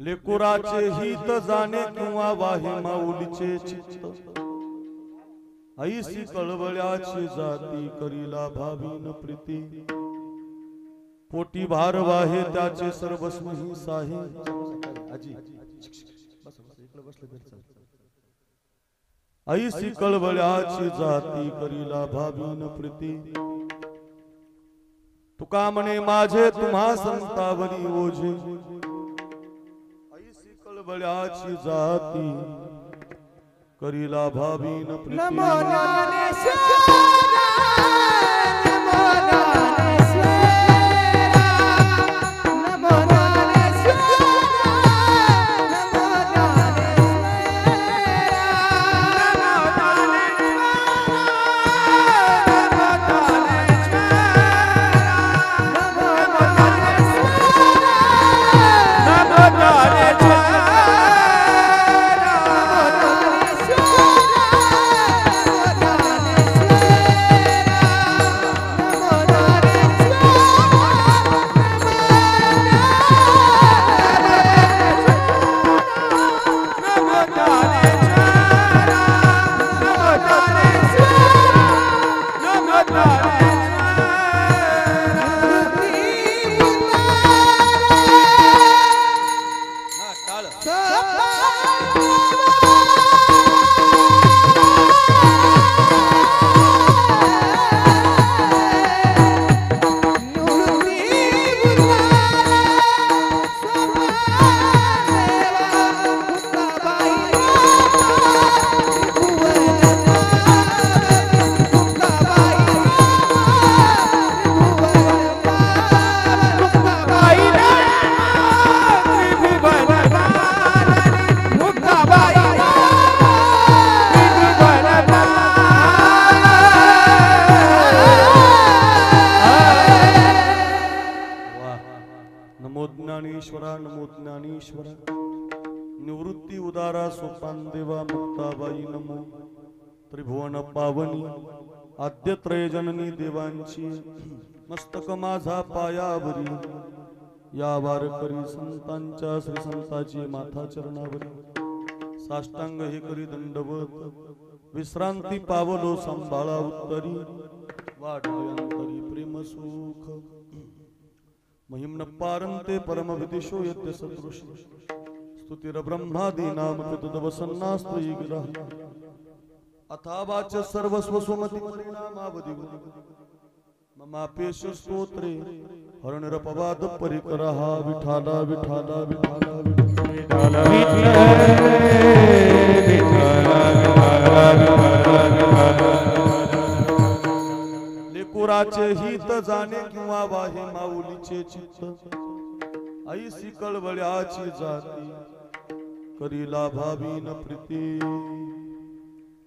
लेकुराचे हित जाणे किंवा वाहे माऊलीचे चित्त ऐसी कळवळ्याची जाती करीला भावीन प्रीती पोटी भार वाहे त्याचे सर्वस्व ही साहे ऐसी कळवळ्याची जाती करीला भावीन प्रीती तुका म्हणे माझे तुम्हा संतावरी ओझे ऐसी कळवळ्याची जाती करीला भावीन प्रीती नमो ज्ञानेश्वरा नमो ज्ञानेश्वरा नमो ज्ञानेश्वरा नमो ज्ञानेश्वरा निवृत्ती उदारा सोपान देवा मुक्ताबाई नमो त्रिभुवन पावनी आद्यत्रय जननी देवांची मस्तक माझा पायावरी या वारकरी संतांच्या श्री संताची माथा चरणावरी साष्टांग हे करी दंडवत विश्रांती पावलो संभाळा उत्तरी वाटयांतरी प्रेम सुख महिम्न पारंते परम विदिशो यद्य सदृशी स्तुतिर ब्रह्मादी नाम तदवसन्नास्तु ईग्रह अथावाच सर्वस्व सुमति परिणामावधि ममापेश स्तोत्रे हरणिरपवाद परिकरः विठाला विठाला विठाला विठाला लेकुराचे हित जाणे किंवा वाहे माऊलीचे चित्त ऐसी कळवळ्याची जाती करीला भावीन प्रीती।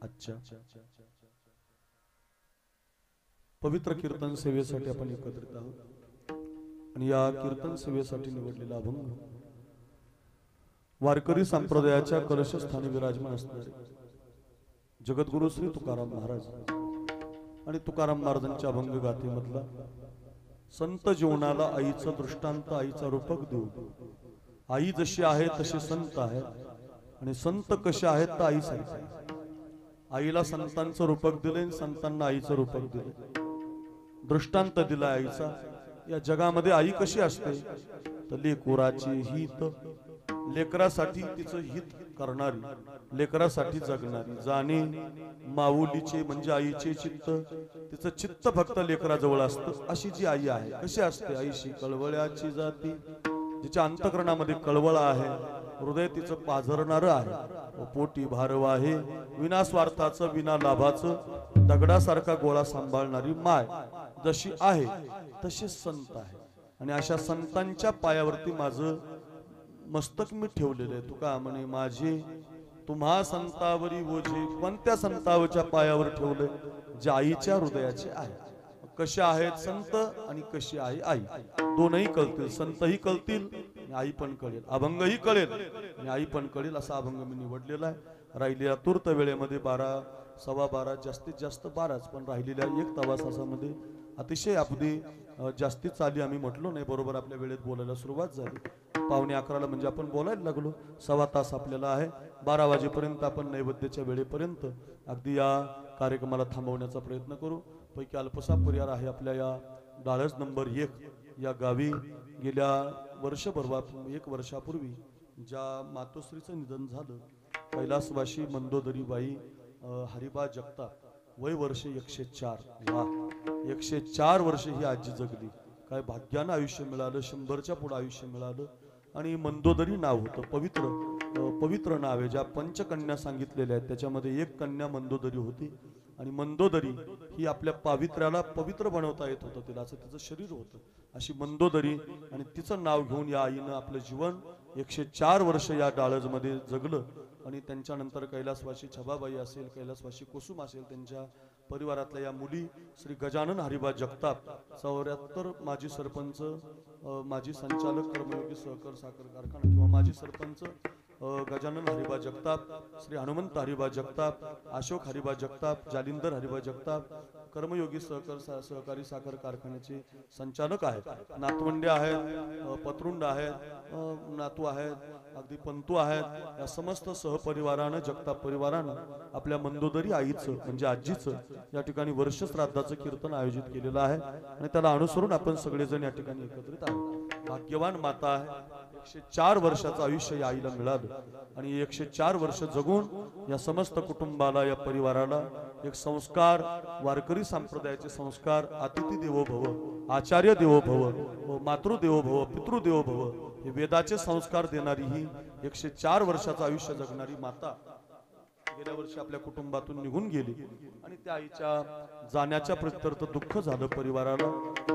अच्छा, पवित्र कीर्तन सेवेसाठी आपण एकत्रित आहोत आणि या कीर्तन सेवेसाठी निवडलेला अभंग वारकरी संप्रदायाच्या कलशस्थानी विराजमान असणारे जगद्गुरु श्री तुकाराम महाराज आणि तुकाराम महाराजांच्या अभंग गाथेमधला संत जीवनाला आईचा दृष्टांत आईचा रूपक देऊ। आई जशी आहे तसे संत आहे आणि संत कसे आहेत तर आई सारखे। आईला संतांचं रूपक दिले, संतांना आईचं रूपक दिले, दृष्टांत दिला आईचा। या जगामध्ये आई कशी असते तर लेकुराची हित, लेकरासाठी तिचं हित करणारी, लेकरासाठी जगणारी, जाणे माऊलीचे म्हणजे आईचे चित्त, तिचं चित्त फक्त लेकराजवळ असतं अशी जी आई आहे। कशी असते आईशी कळवळ्याची जाती, जिच्या अंतःकरणामध्ये कळवळ आहे, हृदय तिचं पाझरणार आहे, पोटी भारव आहे, विना स्वार्थाचं विना लाभाचं दगडासारखा गोळा सांभाळणारी माय जशी आहे तशी संत आहे। आणि अशा संतांच्या पायावरती माझं मस्तक मी ठेवलेलं आहे। तुका म्हणे माझे तुम्हा संतावरी ओझे, कोणत्या संतावच्या पायावर ठेवले जे आईच्या हृदयाचे आहे। कशा आहेत संत आणि कशी आहे आई, दोनही कळतील, संतही कळतील आणि आई पण कळेल, अभंगही कळेल आणि आई पण कळेल असा अभंग मी निवडलेला आहे। राहिलेल्या तूर्त वेळेमध्ये 12 सव्वा 12 जास्तीत जास्त 12च, पण राहिलेल्या 1 तासामध्ये अतिशय आपली जास्तीत चाली आम्ही म्हटलो नाही, बरोबर आपल्या वेळेत बोलायला सुरुवात झाली। पावणे 11ला म्हणजे आपण बोलायला लागलो. 1.25 तास आपल्याला आहे. 12 वाजेपर्यंत आपण नैवेद्याच्या वेळेपर्यंत अगदी या कार्यक्रमाला थांबवण्याचा प्रयत्न करू. पैकी अल्पसा परिवार आहे आपल्या या डाळस नंबर 1 या गावी गेल्या वर्षभरात 1 वर्षापूर्वी ज्या मातोश्रीचं निधन झालं, कैलासवासी मंदोदरी बाई हरिबा जगताप, वय वर्ष 104. वा, 104 वर्ष ही आजी जगली. काय भाग्यानं आयुष्य मिळालं, 100च्या पुढे आयुष्य मिळालं. आणि मंदोदरी नाव होतं, पवित्र नाव आहे. ज्या पंचकन्या सांगितलेल्या आहेत त्याच्यामध्ये एक कन्या मंदोदरी होती. आणि मंदोदरी ही आपल्या पावित्र्याला पवित्र बनवता येत होतं तिला, असं तिचं शरीर होतं. अशी मंदोदरी, आणि तिचं नाव घेऊन या आईनं आपलं जीवन 104 वर्ष या डाळजमध्ये जगलं. आणि त्यांच्यानंतर कैलासवासी छबाबाई असेल, कैलासवासी कुसुम असेल, त्यांच्या परिवारातल्या या मुली श्री गजानन हरिबा जगताप, 74 माजी सरपंच, माजी संचालक कर्मयोगी सहकार साखर कारखाना किंवा माजी सरपंच गजानन हरिबा जगताप, श्री हनुमंत हरिबा जगताप, अशोक हरिबा जगताप, जालिंदर हरिबा जगताप, कर्मयोगी सहकारी साखर कारखान्याचे संचालक आहेत. नातवंडे आहेत, पत्रुंड आहेत, नातू आहेत, अगदी पंतू आहेत. या समस्त सहपरिवारानं, जगताप परिवारानं आपल्या मंदोदरी आईचं म्हणजे आजीचं या ठिकाणी वर्ष श्राद्धाचं कीर्तन आयोजित केलेलं आहे. आणि त्याला अनुसरून आपण सगळेजण या ठिकाणी एकत्रित आहोत. भाग्यवान माता आहे. 104 वर्षाचं आयुष्य या आईला मिळालं. आणि 104 वर्ष जगून या समस्त कुटुंबाला, या परिवाराला एक संस्कार, वारकरी संप्रदायाचे संस्कार, अतिथी देवो भव, आचार्य देवो भव, मातृदेवो भव, पितृदेवो भव, हे वेदाचे संस्कार देणारी ही 104 वर्षाचं आयुष्य जगणारी माता गेल्या वर्षी आपल्या कुटुंबातून निघून गेली. आणि त्या आईच्या जाण्याच्या प्रत्यर्थ दुःख झालं परिवाराला,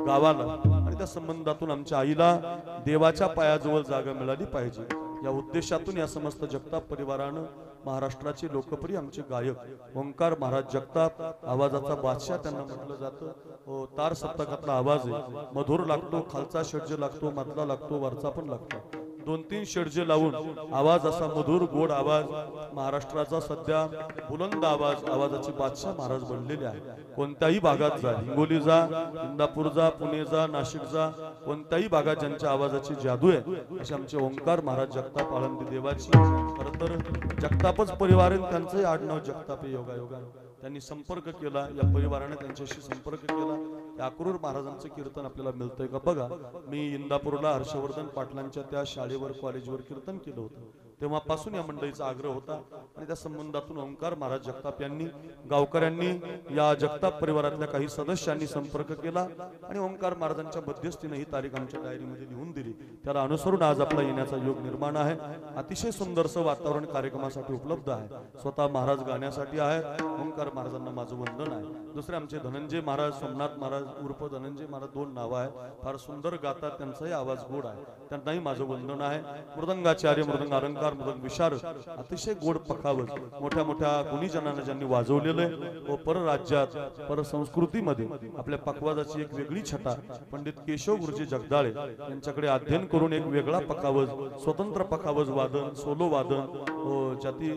गावाला. आणि त्या संबंधातून आमच्या आईला देवाच्या पायाजवळ जागा मिळाली पाहिजे या उद्देशातून या समस्त जगताप परिवारानं महाराष्ट्राचे लोकप्रिय आमचे गायक ओंकार महाराज जगताप, आवाजाचा बादशाह त्यांना म्हटलं जातं. तार सप्तकातला आवाज आहे, मधुर लागतो, खालचा षड्ज लागतो, मधला लागतो, वरचा पण लागतो. 2-3 षड्जे लावून आवाज असा मधुर गोड आवाज, महाराष्ट्राचा सध्या बुलंद आवाज, आवाजाचे बादशाह महाराज बनलेले आहे. कोणत्याही भागात जा, हिंगोली जा, इंदापूर जा, पुणे जा, नाशिक जा, कोणत्याही भागात ज्यांच्या आवाजाची जादू आहे असे आमचे ओंकार महाराज जगताप, आळंदी देवाची. खरं तर जगतापच परिवार आहे, त्यांचंही आडनाव जगताप आहे. योगायोगा त्यांनी संपर्क केला, या परिवाराने त्यांच्याशी संपर्क केला. त्या अक्रूर महाराजांचं कीर्तन आपल्याला मिळतंय का बघा. मी इंदापूरला हर्षवर्धन पाटलांच्या त्या शाळेवर, कॉलेजवर कीर्तन केलं होतं. तेव्हापासून या मंडळीचा आग्रह होता. आणि त्या संबंधातून ओंकार महाराज जगताप यांनी, गावकऱ्यांनी, या जगताप परिवारातल्या काही सदस्यांनी संपर्क केला. आणि ओंकार महाराजांच्या मध्यस्थीने ही तारीख आमच्या डायरीमध्ये लिहून दिली. त्याला अनुसरून आज आपला येण्याचा योग निर्माण आहे. अतिशय सुंदरसं वातावरण कार्यक्रमासाठी उपलब्ध आहे. स्वतः महाराज गाण्यासाठी आहे. ओंकार महाराजांना माझं वंदन आहे. दुसरे आमचे धनंजय महाराज, सोमनाथ महाराज उर्फ धनंजय महाराज, 2 नावं आहेत. फार सुंदर गातात, त्यांचाही आवाज गोड आहे, त्यांनाही माझं वंदन आहे. मृदंगाचार्य, मृदंग अलंकार, मृदंग विशारद, अतिशय गोड पखावज, मोठ्या मोठ्या गुणीजनांना ज्यांनी वाजवलेलं आहे. व परराज्यात, परसंस्कृतीमध्ये आपल्या पखवाजाची एक वेगळी छटा पंडित केशव गुरुजी जगदाळे यांच्याकडे अध्ययन करून एक वेगळा पखावज, स्वतंत्र पखावज वादन, सोलो वादन, जाती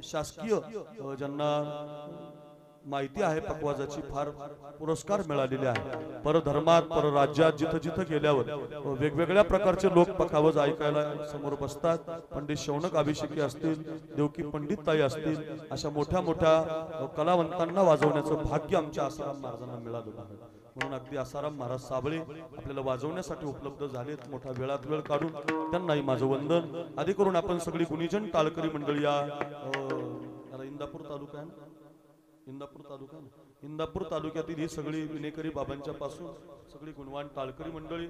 शासकीय ज्यांना माहिती आहे पखवाजाची, फार पुरस्कार मिळालेले आहे. परधर्मात, परराज्यात जिथं जिथं गेल्यावर वेगवेगळ्या प्रकारचे लोक पखावज ऐकायला समोर बसतात. पंडित शौनक अभिषेकी असतील, देवकी पंडित ताई असतील, अशा मोठ्या मोठ्या कलावंतांना वाजवण्याचं भाग्य आमच्या आसाराम महाराजांना मिळालं. म्हणून अगदी आसाराम महाराज साबळे आपल्याला वाजवण्यासाठी उपलब्ध झालेत. मोठा वेळात वेळ काढून त्यांनाही माझं वंदन. आधी करून आपण सगळी गुणीजन टाळकरी मंडळी, या इंदापूर तालुका आहे ना, इंदापूर तालुक्यातील ही सगळी विनेकरी बाबांच्या पासून सगळी गुणवान टाळकरी मंडळी,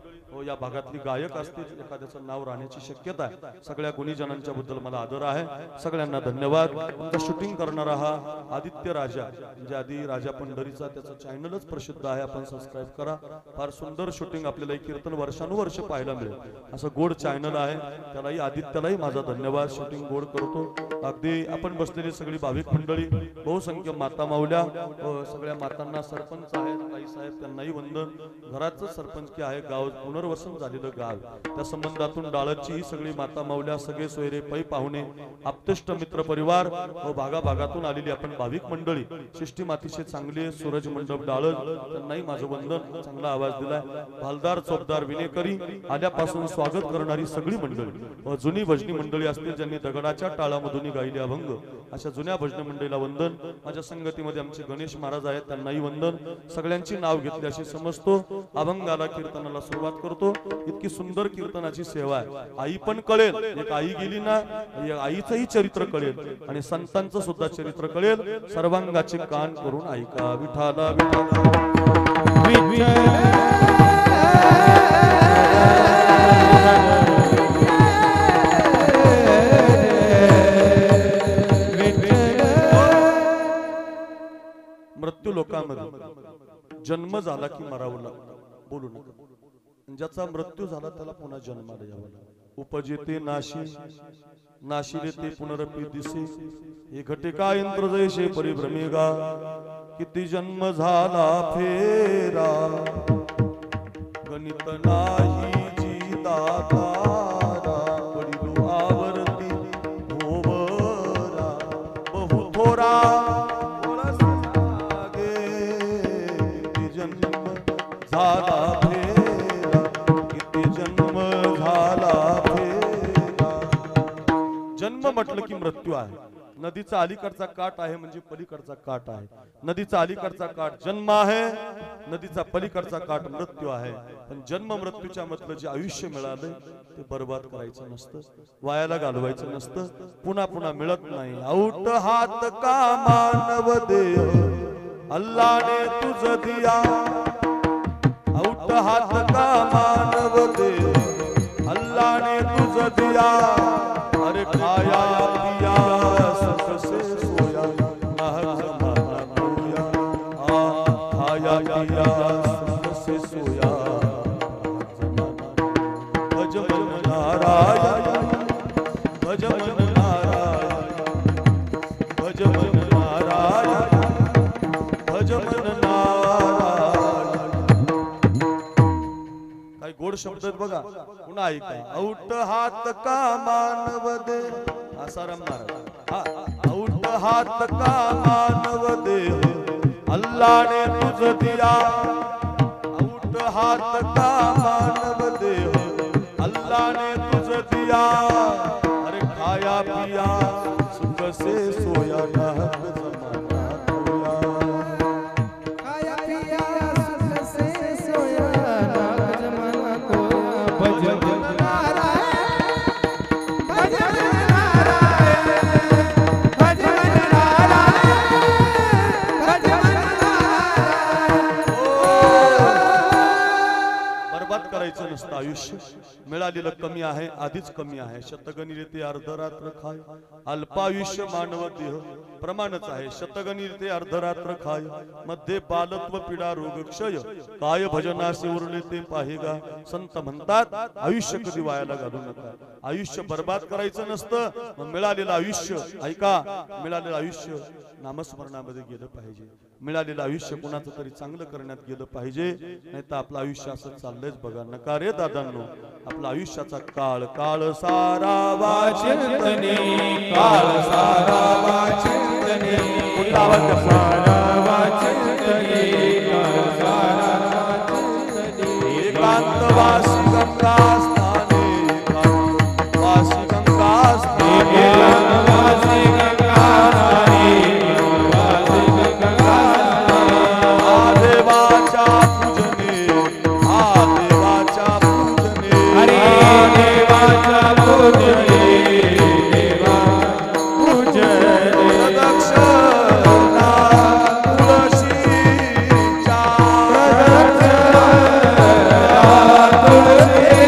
या भागातली गायक असतील, एखाद्याचं नाव राहण्याची शक्यता आहे. सगळ्या गुणीजनांच्या बद्दल मला आदर आहे. सगळ्यांना धन्यवाद. शूटिंग करणारा हा आदित्य राजा, म्हणजे आधी राजा पंढरीचा, त्याचं चॅनलच प्रसिद्ध आहे, आपण सबस्क्राईब करा. फार सुंदर शूटिंग आपल्याला कीर्तन वर्षानुवर्ष पाहायला मिळेल, असं गोड चॅनल आहे. त्यालाही, आदित्यलाही माझा धन्यवाद. शूटिंग गोड करतो. अगदी आपण बसलेली सगळी भाविक मंडळी, बहुसंख्य माता माऊल्या, सगळ्या मातांना, सरपंच आहेत, साहेब त्यांनाही वंदन। घराचं सरपंच की आहे, गाव पुनर्वसन झालेलं गाव, त्या संबंधातून डाळची ही सगळी माता माऊल्या, सगळे सोयरे, पै पाहुणे, आप्तेष्ट मित्र परिवार व भागाभागातून आलेली आपण भाविक मंडळी, सृष्टी मातीचे चांगले सूरज मंडप डाळ, त्यांनाही माझं वंदन। चांगला आवाज दिलाय, भालदार चोपदार विनेकरी आल्यापासून स्वागत करणारी सगळी मंडळी व जुनी भजनी मंडळी असतील ज्यांनी दगडाच्या टाळामधून गायले अभंग, अशा जुन्या भजनी मंडळीला वंदन। माझ्या संगतीमध्ये आमचे गणेश महाराज आहेत, त्यांनाही वंदन। सगळ्यांची नाव घेतली अशी समजतो, अभंगाला कीर्तनाला सुरुवात करतो। इतकी सुंदर कीर्तनाची सेवा आहे, आई पण कळेल, एक आई गेली ना, आईचंही चरित्र कळेल आणि संतांचं सुद्धा चरित्र कळेल। सर्वांगाचे कान करून ऐका, विठाला विठाला मृत्यू लोकांमध्ये जन्म झाला की मरावं लागतं, बोलू नका। ज्याचा मृत्यू झाला त्याला पुन्हा जन्माला यावं लागतं। उपजेते नाशी, नाशिले ते पुनरपी दिसे, हे घटे का यंत्र जैसे परिभ्रमेगा, किती जन्म झाला फेरा, गणित नाही जी दातारा, पडिलो आवर्ती भोवरा, बहु थोरा झाला फेरा, किती जन्म झाला फेरा। जन्म म्हटलं की मृत्यू आहे, नदीचा अलीकडचा काठ आहे म्हणजे पलीकडचा काठ आहे। नदीचा अलीकडचा काठ जन्म आहे, नदीचा पलीकडचा काठ मृत्यू आहे। पण जन्म मृत्यूच्या मधलं जे आयुष्य मिळालंय ते बर्बाद करायचं नसतं, वायाला घालवायचं नसतं, पुन्हा पुन्हा मिळत नाही। औट हात का मानव देह, अल्लाने तुझ दिया, औट हात का मानव दे, अल्लाह ने तुझ दिया, अरे खाया पिया सुख से सोया, ना जमाना खोया, खाया पिया सुख से सोया, भज मन नारायण, भज मन नारायण, भज मन नारायण, भज मन नारायण। गोड शब्द बघा, पुन्हा ऐका। औट हात का मानव दे, आसाराम महाराज, औट हात का मानव दे, अल्लाह ने तुझ दिया, औट हात का मानव दे, अल्लाह ने तुझ दिया, अरे खाया पिया सुख से सोया, ना जमाना खोया, खाया पिया सुख से सोया, करायचं नसतं आयुष्य। मिळालेलं कमी आहे, आधीच कमी आहे। शतगणी ते अर्धरात्र खाय, अल्पायुष्य मानव देह प्रमाणच आहे। शतगणी ते अर्धरात्र खाय, मध्ये बालत्व पीडा रोग क्षय, काय भजनासे उरले ते पाहेगा। संत म्हणतात आयुष्य कधी वायाला घालू नका, आयुष्य बर्बाद करायचं नसतं। मिळालेलं आयुष्य ऐका, मिळालेलं आयुष्य नामस्मरणामध्ये गेलं पाहिजे, मिळालेलं आयुष्य कुणाचं तरी चांगलं करण्यात गेलं पाहिजे, नाही तर आपलं आयुष्य असं चाललंयच बघा। नका रे दादांनो, आपला आयुष्याचा काळ काळ सारा वाचिंतने, काळ सारा वाचिंतने, कुठला आवाज सारा वाचिंतने, काळ सारा वाचिंतने, एकांत वासी गंगा स्थाने, एकांत वासी गंगा स्थाने, एकांत वासी गंगा स्थाने, तुळशी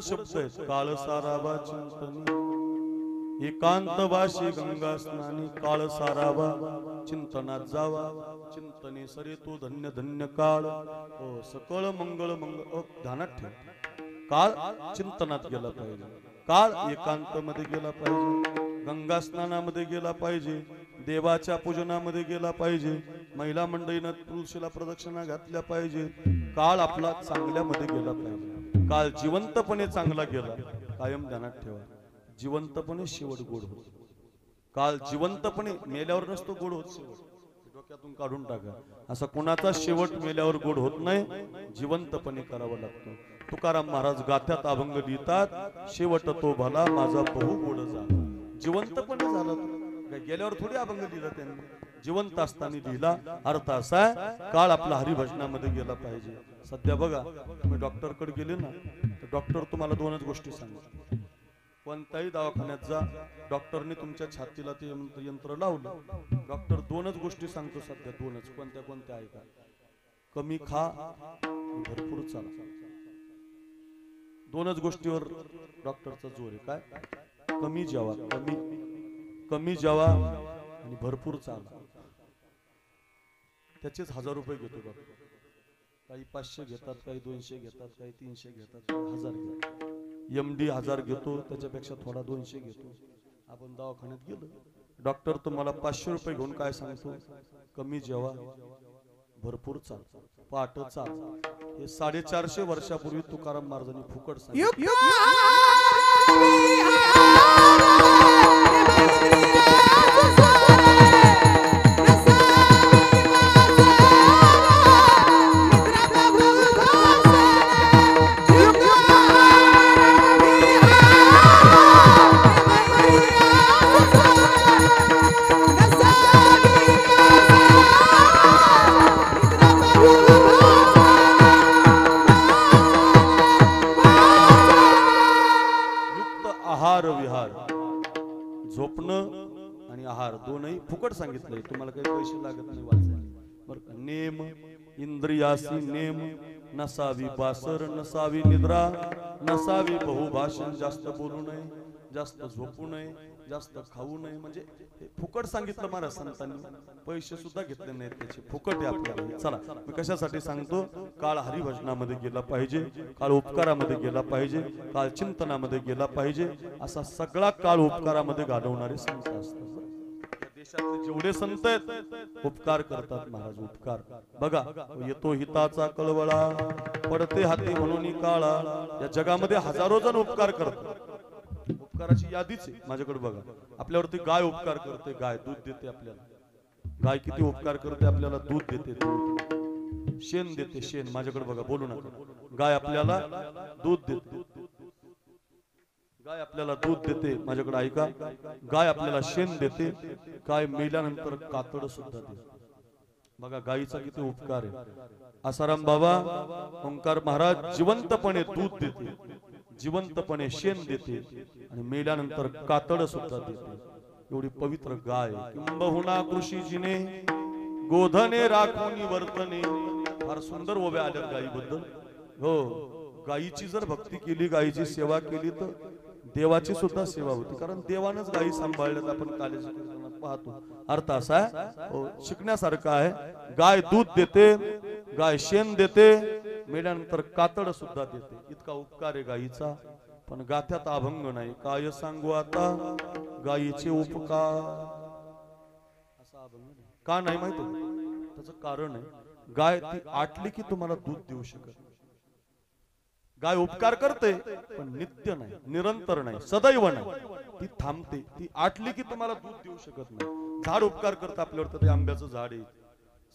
शब्द आहेत. काळ सारावा चिंतनी एकांतवाशी गंगा स्नानी, काळ सारावा चिंतनात जावा, चिंतने सरे तो धन्य धन्य काळ. सकळ मंगळ मंगळ ध्यानात ठेव. काळ चिंतनात गेला पाहिजे, काळ एकांत मध्ये गेला पाहिजे, गंगा स्नानामध्ये गेला पाहिजे, देवाच्या पूजनामध्ये गेला पाहिजे, महिला मंडळीनं तुळशीला प्रदक्षिणा घातल्या पाहिजे. काळ आपला चांगल्यामध्ये गेला पाहिजे. काळ जिवंतपणे चांगला गेला, कायम ध्यानात ठेवा. जिवंतपणे शेवट गोड होत. काल जिवंतपणे मेल्यावर नसतो गोड होत शेवट, डोक्यातून काढून टाका. असा कोणाचा शेवट मेल्यावर गोड होत नाही, जिवंतपणे करावा लागतो. तुकाराम महाराज गाथ्यात अभंग लिहितात, शेवट तो भला माझा बहु गोड झाला. जिवंतपणे झाला, गेल्यावर थोडी अभंग लिहिला त्यांनी, जिवंत असताना लिहिला. अर्थ असा काळ आपला हरिभजनामध्ये गेला पाहिजे. सध्या बघा, तुम्ही डॉक्टर कडे गेले ना, तर डॉक्टर तुम्हाला दोनच गोष्टी सांगतात. कोणत्याही दवाखान्यात जा, डॉक्टरने तुमच्या छातीला ते यंत्र लावलं, डॉक्टर दोनच गोष्टी सांगतो सध्या, दोनच. कोणत्या कोणत्या ऐका. कमी खा, भरपूर चाला. दोनच गोष्टीवर डॉक्टरचा जोर आहे. काय? कमी जेवा, कमी जेवा आणि भरपूर चाला. त्याचेच 1000 रुपये घेतो डॉक्टर. काही 500 घेतात, काही 200 घेतात, काही 300 घेतात, काही 1000 घेतात. MD 1000 घेतो, त्याच्यापेक्षा थोडा 200 घेतो. आपण दवाखान्यात गेलो, डॉक्टर तुम्हाला 500 रुपये घेऊन काय सांगतो? कमी जेवा, भरपूर चाल, पाठ चाल. हे 450 वर्षापूर्वी तुकाराम महाराजांनी फुकट सांगितलं. झोपणं आणि आहार दोनही फुकट सांगितलंय. तुम्हाला काही पैसे लागत नाही वाचायला, बरं का. नेम इंद्रियासी नेम, नसावी बासर, नसावी निद्रा, नसावी बहुभाषण. जास्त बोलू नये, जास्त झोपू नये, जास्त खाऊ नये. म्हणजे फुकट सांगितलं महाराज संतांनी, पैसे सुद्धा घेतले नाहीत त्याचे, फुकट आहे आपल्याला. चला, मी कशासाठी सांगतो? काळ हरिभजनामध्ये गेला पाहिजे, काळ उपकारामध्ये गेला पाहिजे, काळ चिंतनामध्ये गेला पाहिजे. असा सगळा काळ उपकारामध्ये घालवणारे संत असतात. देशातले जेवढे संत आहेत उपकार करतात महाराज, उपकार. बघा, येतो हिताचा कळवळा, पडते हाती म्हणून काळा. या जगामध्ये हजारो जण उपकार करतात. उपकाराची यादीच आहे माझ्याकडे. बघा, आपल्यावरती गाय उपकार करते, गाय दूध देते आपल्याला. गाय किती उपकार करते आपल्याला? दूध देते, दूध. शेण देते, शेण. माझ्याकडे बघा, बोलू नका. गाय आपल्याला दूध देते, गाय आपल्याला दूध देते. माझ्याकडे ऐका, गाय आपल्याला शेण देते. गाय मेल्यानंतर कातड सुद्धा देते. बघा, गायीचा किती उपकार आहे. आसाराम बाबा ओंकार महाराज जिवंतपणे दूध देते, जिवंतपणे शेण देते आणि मेल्यानंतर कातड सुद्धा देते. एवढी पवित्र गाय. किंबहुना कृषीजीने गोधने राखुनी वर्तने. फार सुंदर ओव्या आल्यात गायीबद्दल. हो, गायीची जर भक्ती केली, गायीची सेवा केली, तर देवाची सुद्धा सेवा होती. कारण देवानच गायी सांभाळल्यात, आपण कालेज पाहतो. अर्थ असा आहे, शिकण्यासारखा आहे. गाय दूध देते, गाय शेण देते, मेल्यानंतर कातड सुद्धा देते. इतका उपकार आहे गायीचा. पण गाथ्यात अभंग नाही. काय सांगू आता गायीचे उपकार, असा अभंग नाही. का नाही माहिती? त्याचं कारण आहे, गाय ती आटली की तुम्हाला दूध देऊ शकत. गाय उपकार करते पण नित्य नाही, निरंतर नाही, सदैव नाही. ती थांबते. ती आटली की तुम्हाला दूध देऊ शकत नाही. झाड उपकार करतं आपल्यावर. तर ते आंब्याचं झाड आहे,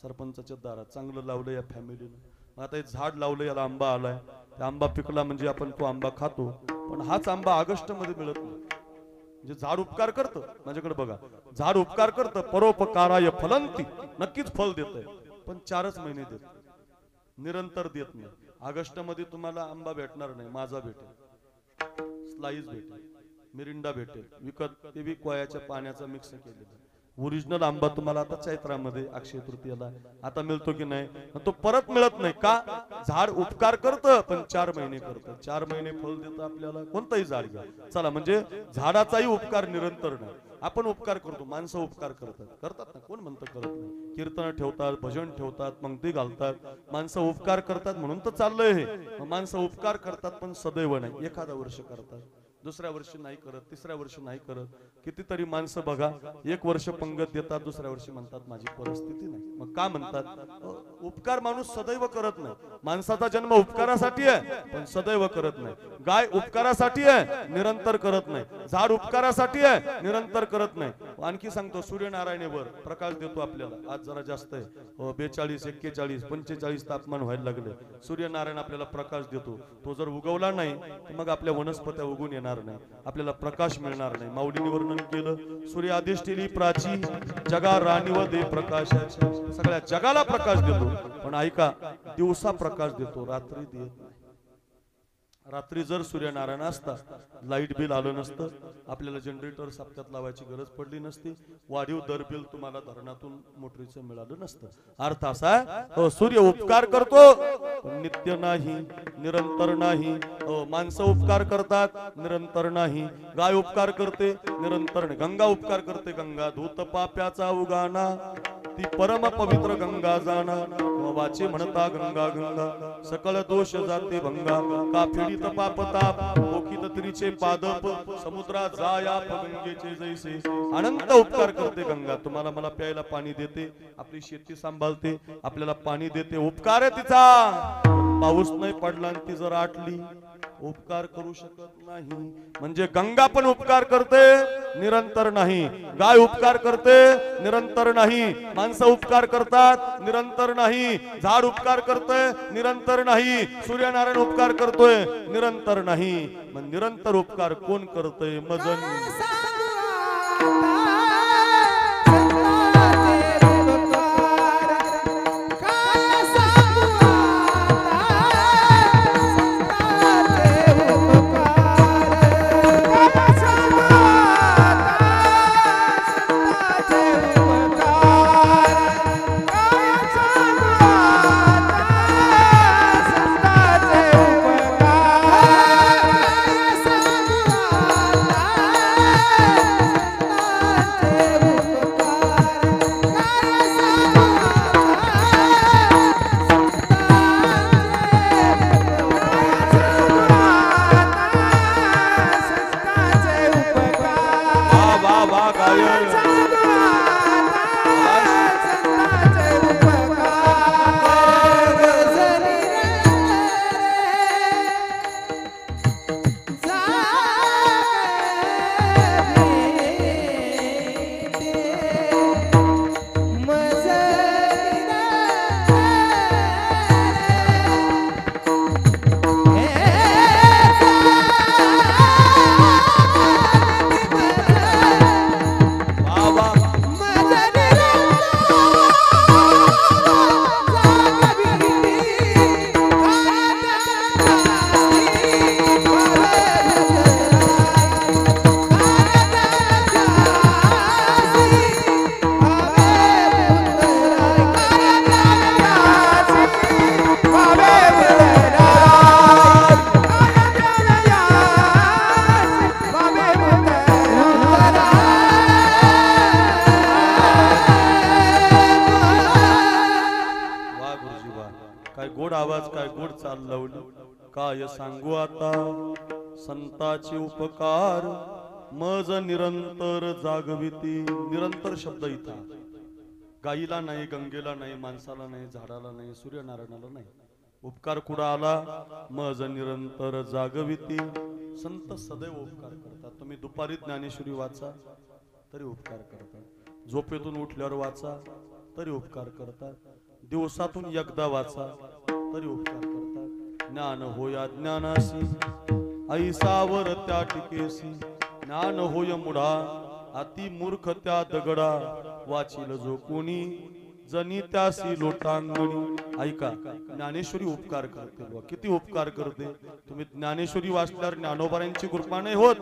सरपंचाच्या दारात चांगलं लावलं या फॅमिलीनं. आता हे झाड लावलं, याला आंबा आलाय. ते आंबा पिकला म्हणजे आपण तो आंबा खातो. पण हाच आंबा ऑगस्ट मध्ये मिळत नाही. म्हणजे झाड उपकार करतं. माझ्याकडे बघा, झाड उपकार करतं. परोपकाराय फलंती, नक्कीच फल देतंय, पण 4च महिने देत, निरंतर देत नाही. ऑगस्ट मध्ये तुम्हाला आंबा भेटणार नाही. माझा भेटेल, स्लाइस भेटेल, मिरिंडा भेटेल विकत, ते बी कोयाच्या पाण्याचा मिक्स केलेला. ओरिजिनल आंबा तुम्हाला आता चैत्रामध्ये अक्षय तृतीयेला आता मिळतो की नाही, तो परत मिळत नाही का? झाड उपकार करतं पण 4 महिने करतं, 4 महिने फळ देतं आपल्याला. कोणतंही झाड घ्या चला, म्हणजे झाडाचाही उपकार निरंतर नाही. आपण उपकार करतो, माणसं उपकार करतात ना, कोण म्हणतं करत नाही. कीर्तन ठेवतात, भजन ठेवतात, पंक्ती घालतात, माणसं उपकार करतात म्हणून तर चाललंय हे. माणसं उपकार करतात पण सदैव नाही. एखादा वर्ष करतात, दुसऱ्या वर्षी नाही करत, तिसऱ्या वर्षी नाही करत. कितीतरी माणसं बघा, 1 वर्ष पंगत देतात, दुसऱ्या वर्षी म्हणतात माझी परिस्थिती नाही. मग का म्हणतात? उपकार माणूस सदैव करत नाही. माणसाचा जन्म उपकारासाठी आहे पण सदैव करत नाही. गाय उपकारासाठी आहे, निरंतर करत नाही. झाड उपकारासाठी आहे, निरंतर करत नाही. आणखी सांगतो, सूर्यनारायणवर प्रकाश देतो आपल्याला. आज जरा जास्त आहे, 42, 41, 45 तापमान व्हायला लागले. सूर्यनारायण आपल्याला प्रकाश देतो. तो जर उगवला नाही तर मग आपल्या वनस्पत्या उगून येणार नाही, आपल्याला प्रकाश मिळणार नाही. माऊलीने वर्णन केलं, सूर्य अधिष्ठिली प्राची जगा राणी व दे प्रकाशाची. सगळ्या जगाला प्रकाश देतो पण ऐका, दिवसा प्रकाश देतो, रात्री देत नाही. रात्री जर सूर्यनारायण असता, लाईट बिल आलं नसतं, आपल्याला जनरेटर सप्त्यात लावायची गरज पडली नसती, वाढीव दर बिल तुम्हाला धरणातून मोटरीचं मिळालं नसतं. अर्थ असा आहे, सूर्य उपकार करतो पण नित्य नाही, निरंतर नाही. माणसं उपकार करतात, निरंतर नाही. गाय उपकार करते, निरंतर नाही. गंगा उपकार करते, गंगा धूत पाप्याचा उगाना, ती परम पवित्र गंगा जाणा. वाचे म्हणता गंगा गंगा, सकळ दोष जाते भंगा. का पीडित पाप ताप, मोखित त्रिचे पादप, समुद्रात जाया गंगेचे जैसे. अनंत उपकार करते गंगा. तुम्हाला मला प्यायला पाणी देते, आपली शेती सांभाळते, आपल्याला पाणी देते. उपकार आहे तिचा. पाऊस नाही पडला आणि ती जर आटली, उपकार करू शकत नाही. म्हणजे गंगा पण उपकार करते, निरंतर नाही. गाय उपकार करते, निरंतर नाही. माणसं उपकार करतात, निरंतर नाही. झाड उपकार करते, निरंतर नाही. सूर्यनारायण उपकार करतोय, निरंतर नाही. मग निरंतर उपकार कोण करतोय? मजन काय सांगू आता संताचे उपकार. मज निरंतर जागविती. निरंतर शब्द इथं गाईला नाही, गंगेला नाही, माणसाला नाही, झाडाला नाही, सूर्यनारायणाला नाही. उपकार कुठं आला? मज निरंतर जागविती. संत सदैव उपकार करतात. तुम्ही दुपारी ज्ञानेश्वरी वाचा तरी उपकार करतात, झोपेतून उठल्यावर वाचा तरी उपकार करतात, दिवसातून एकदा वाचा तरी उपकार करतात. ज्ञान होया ज्ञानासी, ऐसावर त्या टिकेसी. ज्ञान होय मुढा, अति मूर्ख त्या दगडा. वाचिल जो कोणी, जनी त्यासी लोटांगणी. ऐका, ज्ञानेश्वरी उपकार करते. किती उपकार करते. तुम्ही ज्ञानेश्वरी वाचल्यावर ज्ञानोबारांची कृपा नाही होत,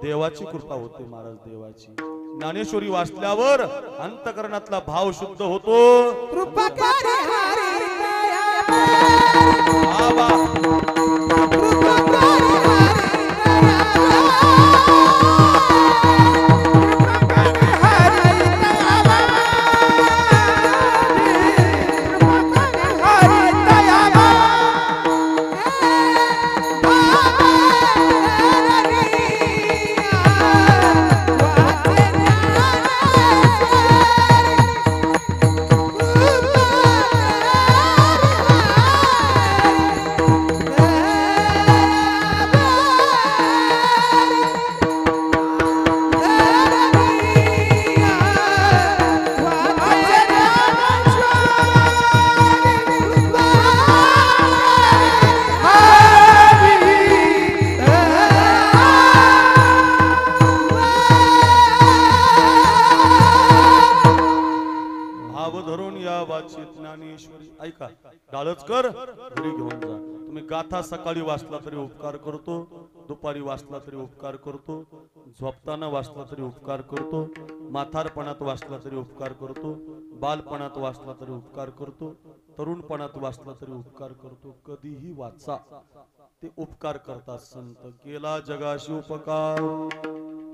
देवाची कृपा होते. महाराज देवाची. ज्ञानेश्वरी वाचल्यावर अंतकरणातला भाव शुद्ध होतो. कृपा करे हरी बाबा कृपा करे ज्ञानेश्वरी ऐका. डाळचकर घरी घेऊन जा. तुम्ही गाथा सकाळी वाचला तरी उपकार करतो, दुपारी वाचला तरी उपकार करतो, झोपताना वाचला तरी उपकार करतो, म्हातारपणात वाचला तरी उपकार करतो, बालपणात वाचला तरी उपकार करतो, तरुणपणात वाचला तरी उपकार करतो. कधीही वाचा, ते उपकार करतात संत. केला जगाशी उपकार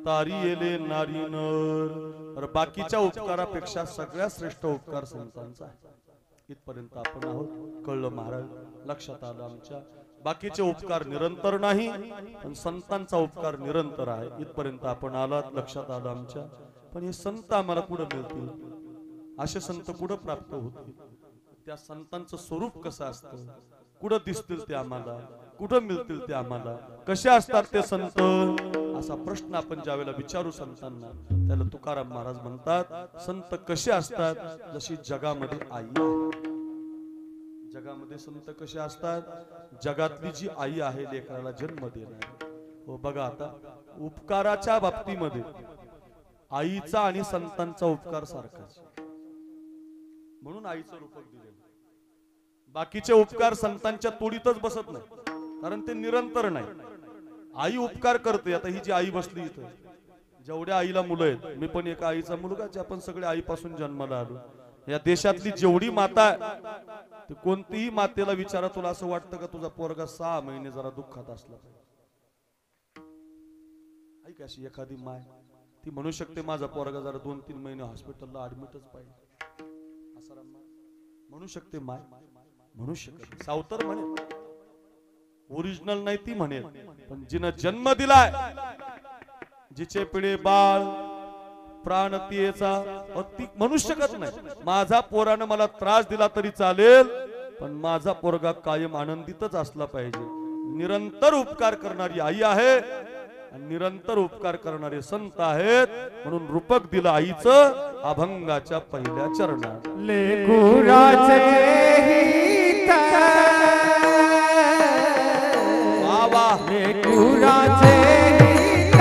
तारी येले नारी नर. तर बाकीच्या उपकारापेक्षा सगळ्यात श्रेष्ठ उपकार संतांचा आहे. इथपर्यंत आपण आहोत. कळलं महाराज? लक्षात आलं आमच्या. बाकीचे उपकार निरंतर नाही, पण संतांचा उपकार निरंतर आहे. इथपर्यंत आपण आलात. लक्षात आलं आमच्या. पण हे संत आम्हाला कुठं मिळतील? असे संत कुठं प्राप्त होतील? त्या संतांचं स्वरूप कसं असतं? कुठं दिसतील ते आम्हाला? कुठं मिळतील ते आम्हाला? कसे असतात ते संत? असा प्रश्न आपण ज्यावेळेला विचारू संतांना, त्याला तुकाराम महाराज म्हणतात, संत कसे असतात? जशी जगामध्ये आई आहे. जगामध्ये संत कसे असतात? जगातली जी आई आहे लेकराला जन्म देणार. हो बघा, आता उपकाराच्या बाबतीमध्ये आईचा आणि संतांचा उपकार सारखाच, म्हणून आईचं रूपक दिलेलं. बाकीचे उपकार संतांच्या तोडीतच बसत नाही, कारण ते निरंतर नाही. आई उपकार करते. आता ही जी आई बसली इथं, जेवढ्या आईला मुलं आहेत, मी पण एका आईचा मुलगा, जे आपण सगळे आईपासून जन्माला आलो. या देशातली जेवढी माता आहे, ते कोणतीही मातेला विचारा, तुला असं वाटतं का तुझा पोरगा 6 महिने जरा दुःखात असला पाहिजे? ऐक, अशी एखादी माय ती म्हणू शकते माझा पोरगा जरा 2-3 महिने हॉस्पिटलला ऍडमिटच पाहिजे, असं म्हणू शकते माय? म्हणू शकत. सावतर म्हणे, ओरिजिनल नाही ती म्हणेल, पण जिनं जन्म दिलाय, जिचे पिढे बाळ प्राण तियेचा, ती म्हणू शकत नाही माझा पोरानं मला त्रास दिला तरी चालेल, पण माझा पोरगा कायम आनंदितच असला पाहिजे. निरंतर उपकार करणारी आई आहे आणि निरंतर उपकार करणारे संत आहेत. म्हणून रूपक दिलं आईचं अभंगाच्या पहिल्या चरणात. लेकुराचे हित बाबा लेकुराचे हित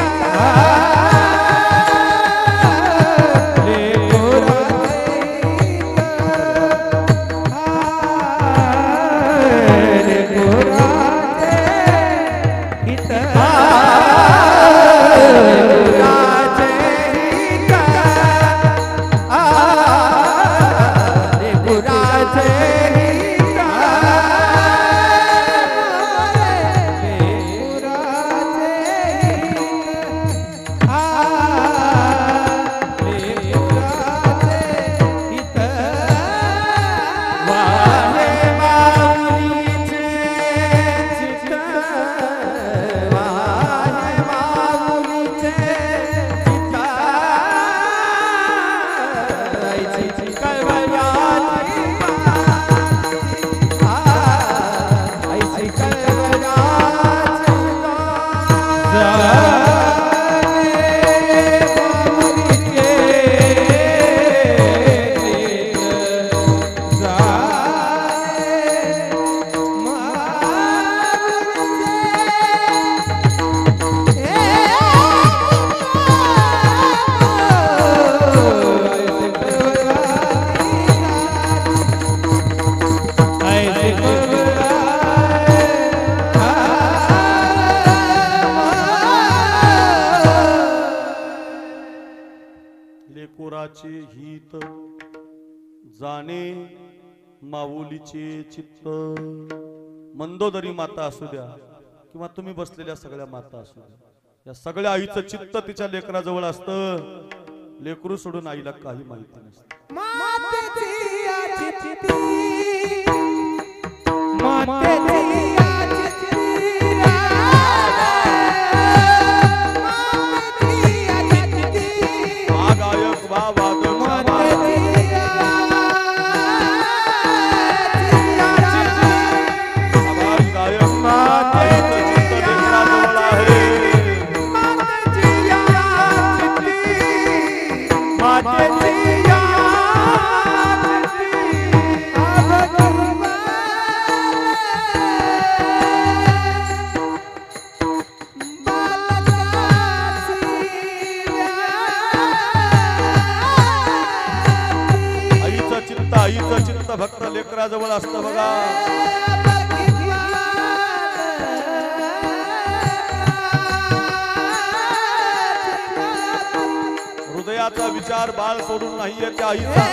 लेकोराचे हित जाणे माऊलीचे चित्त. मंदोदरी माता असू द्या किंवा तुम्ही बसलेल्या सगळ्या माता असू द्या, या सगळ्या आईचं चित्त तिच्या लेकराजवळ असतं. लेकरू सोडून आईला काही माहिती नसतं. मातेची आचिती, मातेची आचिती, मातेची आचिती, हा गायक वा वादक मातेची आवाज गायक आईचं चित्त लेकराजवळ आहे. आईचं चित्त फक्त लेकराजवळ असतं बघा. हृदयाचा विचार बाळ सोडून नाहीये त्या आईचा.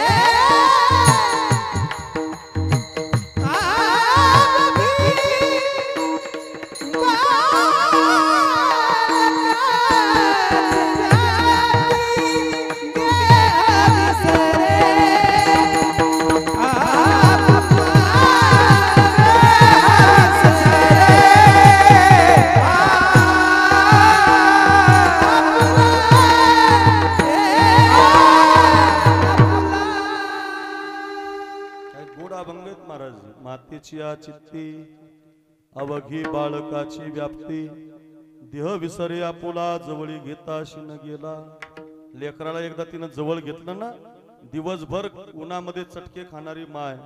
मातेची चित्ती अवघी बाळकाची व्याप्ती, देह विसरे आपुला जवळी घेता शिन गेला. लेकराला एकदा तिनं जवळ घेतलं ना, दिवसभर उन्हामध्ये चटके खाणारी माय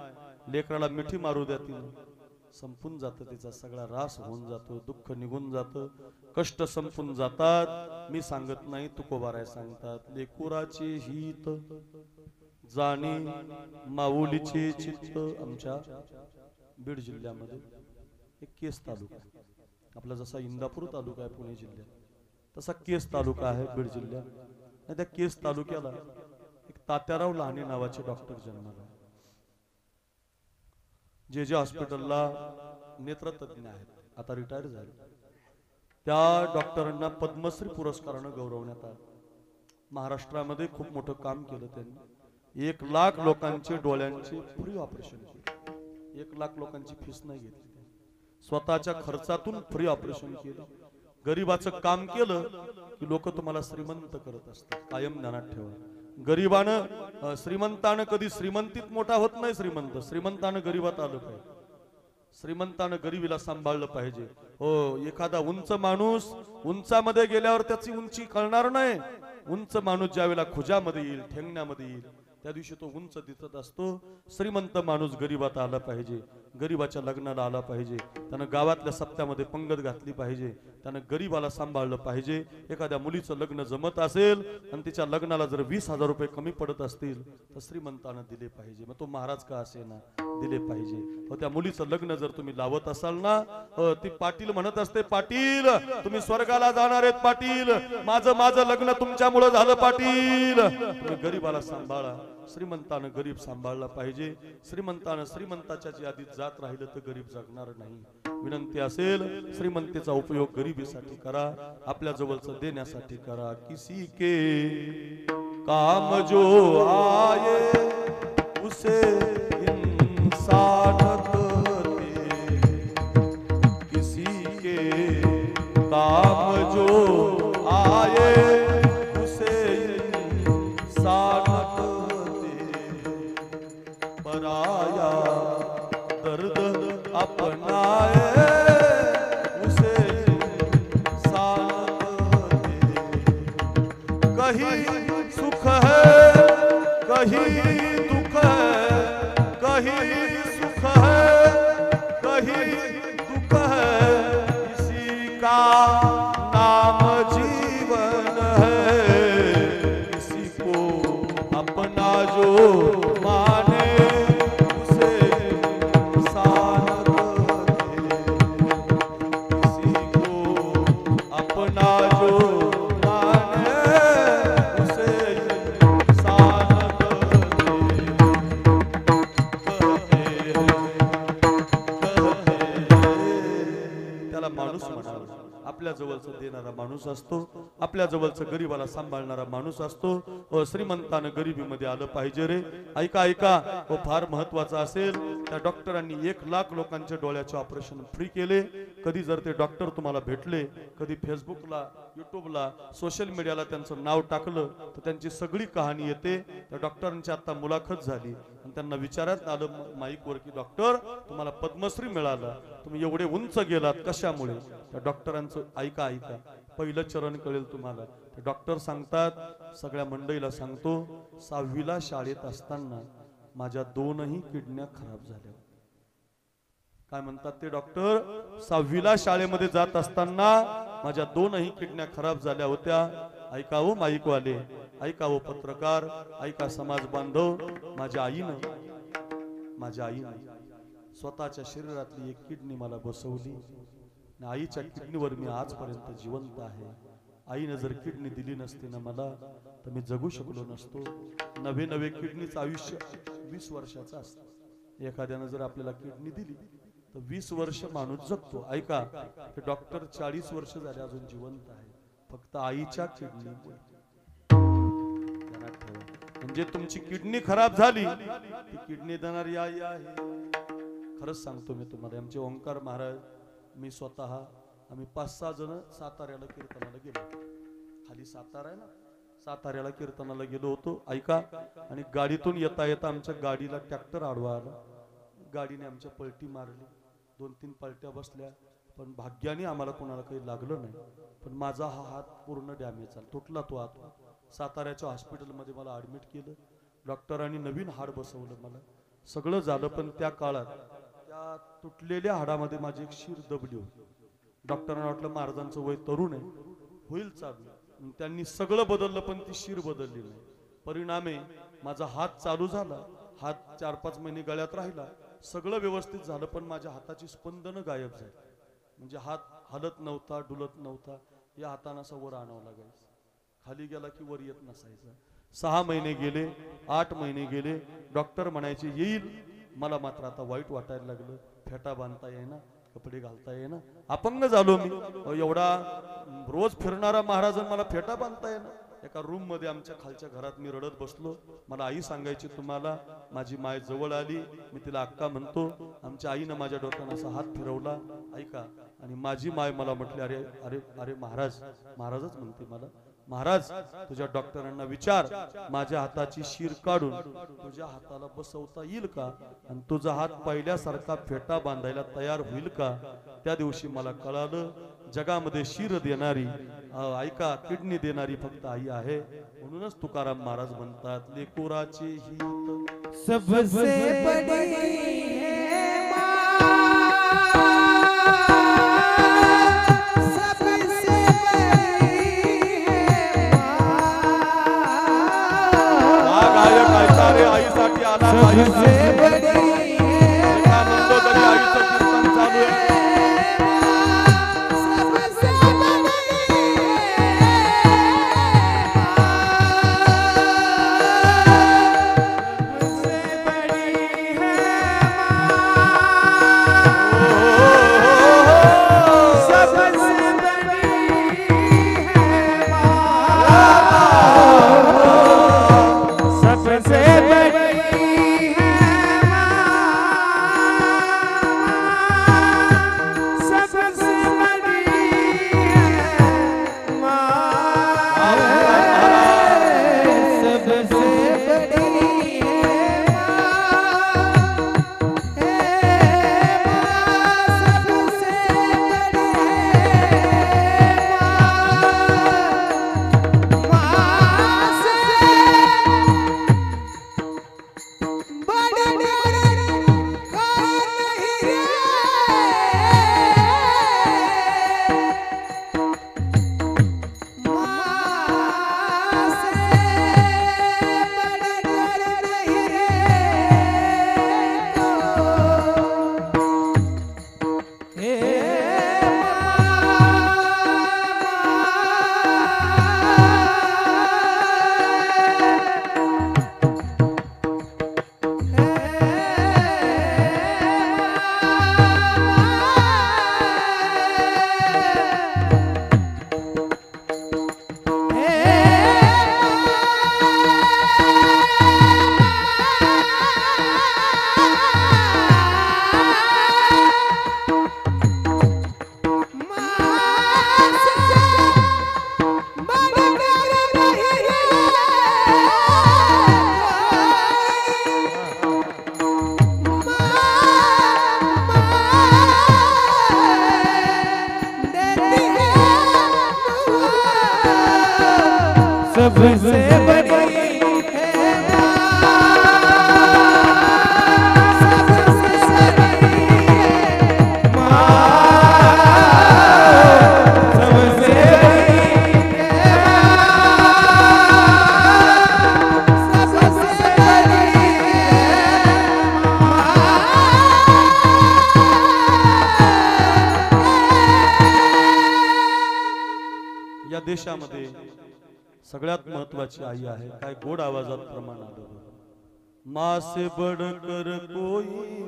लेकराला मिठी मारू द्या, तिनं संपून जातं, तिचा सगळा रास होऊन जातो, दुःख निघून जातं, कष्ट संपून जातात. मी सांगत नाही, तुकोबाराय सांगतात. लेकुराचे हित जाणी माऊलीचे चित्त. आमच्या बीड जिल्ह्यामध्ये एक केस तालुका, आपला जसा इंदापूर तालुका आहे पुणे जिल्ह्यात, तसा केस तालुका आहे बीड जिल्ह्यात. आणि त्या केस तालुक्याला एक तात्याराव लहाने नावाचे डॉक्टर जन्माला. जे जे हॉस्पिटलला नेत्रतज्ञ आहेत, आता रिटायर झाले, त्या डॉक्टरांना पद्मश्री पुरस्कारानं गौरवण्यात आलं. महाराष्ट्रामध्ये खूप मोठं काम केलं त्यांनी. 1 लाख लोकांचे डोळ्यांचे फ्री ऑपरेशन केले. 1 लाख लोकांची फीस नाही घेतली, स्वतःच्या खर्चातून फ्री ऑपरेशन केलं. गरीबाचं काम केलं की लोक तुम्हाला श्रीमंत करत असतात, कायम ध्यानात ठेवा. गरीबानं श्रीमंतानं कधी श्रीमंतीत मोठा होत नाही. श्रीमंतानं गरीबात आलं पाहिजे, श्रीमंतानं गरीबीला सांभाळलं पाहिजे. हो, एखादा उंच माणूस उंचामध्ये गेल्यावर त्याची उंची कळणार नाही. उंच माणूस ज्यावेळेला खुजामध्ये येईल, ठेंगण्यामध्ये येईल, त्या दिवशी तो उंच दिसत असतो. श्रीमंत माणूस गरीबात आला पाहिजे, गरीबाच्या लग्नाला आला पाहिजे, त्यानं गावातल्या सप्त्यामध्ये पंगत घातली पाहिजे, त्यानं गरीबाला सांभाळलं पाहिजे. एखाद्या मुलीचं लग्न जमत असेल आणि तिच्या लग्नाला जर 20,000 रुपये कमी पडत असतील तर श्रीमंतानं दिले पाहिजे. मग तो महाराज का असे ना, दिले पाहिजे. त्या मुलीचं लग्न जर तुम्ही लावत असाल ना, ती पाटील म्हणत असते, पाटील तुम्ही स्वर्गाला जाणार आहेत पाटील, माझं लग्न तुमच्यामुळे झालं पाटील. तुम्ही गरीबाला सांभाळा. श्रीमंतानं गरीब सांभाळला पाहिजे. श्रीमंतानं श्रीमंताच्या यादीत जात राहिलं तर गरीब जगणार नाही. विनंती असेल, श्रीमंतीचा उपयोग गरिबीसाठी करा, आपल्या जवळचं देण्यासाठी करा. किसी के काम जो आये उसे इंसान करते, किसी के काम जो आये उसे इंसान पराया दर्द अपनाए उसे साथ दे. कहीं सुख है कहीं दुख है, कहीं सुख है कहीं दुख है, इसी का नाम जीवन है. किसी को अपना जो माने माणूस असतो, आपल्या जवळचं गरीबाला सांभाळणारा माणूस असतो. श्रीमंतानं गरिबीमध्ये आलं पाहिजे रे. ऐका ऐका, फार महत्वाचं असेल. त्या डॉक्टरांनी 1,00,000 लोकांच्या डोळ्याचे ऑपरेशन फ्री केले. कधी जर ते डॉक्टर तुम्हाला भेटले, कधी फेसबुकला, युट्यूबला, सोशल मीडियाला त्यांचं नाव टाकलं तर त्यांची सगळी कहाणी येते. त्या डॉक्टरांची आता मुलाखत झाली आणि त्यांना विचारण्यात आलं माईकवर की डॉक्टर, तुम्हाला पद्मश्री मिळाला, तुम्ही एवढे उंच गेलात कशामुळे? त्या डॉक्टरांचं ऐका ऐका, पहिलं चरण कळेल तुम्हाला. ते डॉक्टर सांगतात, सगळ्या मंडळीला सांगतो, 6वीला शाळेत असताना माझ्या 2ही किडन्या खराब झाल्या. काय म्हणतात ते डॉक्टर? 6वीला शाळेमध्ये जात असताना माझ्या 2ही किडन्या खराब झाल्या होत्या. ऐका हो माईकवाले, ऐका हो पत्रकार, ऐका समाज बांधव, माझ्या आईनं स्वतःच्या शरीरातली 1 किडनी मला बसवली. आईच्या किडनीवर मी आजपर्यंत जिवंत आहे. आईनं जर किडनी दिली नसती ना मला, तर मी जगू शकलो नसतो. नवे किडनीचं आयुष्य 20 वर्षाचं असतं. एखाद्यानं जर आपल्याला किडनी दिली तर 20 वर्ष माणूस जगतो. ऐका, ते डॉक्टर 40 वर्ष झाले अजून जिवंत आहे, फक्त आईच्या किडनीमुळे. म्हणजे तुमची किडनी खराब झाली, ती किडनी देणारी आई आहे. खरंच सांगतो मी तुम्हाला, आमचे ओंकार महाराज, मी स्वतः, आम्ही 5-6 जण साताऱ्याला कीर्तनाला गेलो. खाली सातारा आहे ना, साताऱ्याला कीर्तनाला गेलो होतो. ऐका, आणि गाडीतून येता येता आमच्या गाडीला ट्रॅक्टर आडवा आला. गाडीने आमच्या पलटी मारली, 2-3 पलट्या बसल्या, पण भाग्याने आम्हाला कोणाला काही लागलं नाही. पण माझा हा हात पूर्ण डॅमेज झाला, तुटला तो हात. साताऱ्याच्या हॉस्पिटलमध्ये मला ऍडमिट केलं. डॉक्टरांनी नवीन हाड बसवलं, मला सगळं झालं. पण त्या काळात त्या तुटलेल्या हाडामध्ये माझी एक शीर दबली होती. डॉक्टरांना वाटलं महाराजांचं वय तरुण आहे, होईल चालू. त्यांनी सगळं बदललं, पण ती शीर बदलली नाही. परिणामे माझा हात चालू झाला, हात 4-5 महिने गळ्यात राहिला, सगळं व्यवस्थित झालं, पण माझ्या हाताची स्पंदनं गायब झाली. म्हणजे हात हलत नव्हता, डुलत नव्हता. या हातानं असं वर आणावं लागायचं, खाली गेला की वर येत नसायचा. 6 महिने गेले, 8 महिने गेले. डॉक्टर म्हणायचे येईल. मला मात्र आता वाईट वाटायला लागलं. फेटा बांधता येईना, कपडे घालता येईना, अपंग झालो मी. एवढा रोज फिरणारा महाराज मला फेटा बांधता येईना. एका रूम मध्ये आमच्या खालच्या घरात मी रडत बसलो. मला आई सांगायची तुम्हाला. माझी माय जवळ आली, मी तिला अक्का म्हणतो. आमच्या आईनं माझ्या डोक्यानं असा हात फिरवला, ऐका, आणि माझी माय मला म्हटली, अरे अरे अरे महाराज, महाराजच म्हणते मला, महाराज तुझ्या डॉक्टरांना विचार, माझ्या हाताची शीर काढून तुझ्या हाताला बसवता येईल का, आणि तुझा हात पहिल्यासारखा फेटा बांधायला तयार होईल का. त्या दिवशी मला कळालं, जगामध्ये शीर देणारी, ऐका, किडनी देणारी फक्त आई आहे. म्हणूनच तुकाराम महाराज म्हणतात, लेकुराचे हित सबसे बड़ी है माँ, सबसे बड़ी है माँ. गायक ऐका रे, आईसाठी आला, सबसे बड़ी आईचं कीर्तन चालू आहे. देशामध्ये सगळ्यात महत्वाची आई आहे. काय गोड आवाजात प्रमाण आलं. माँ से बढ़कर कोई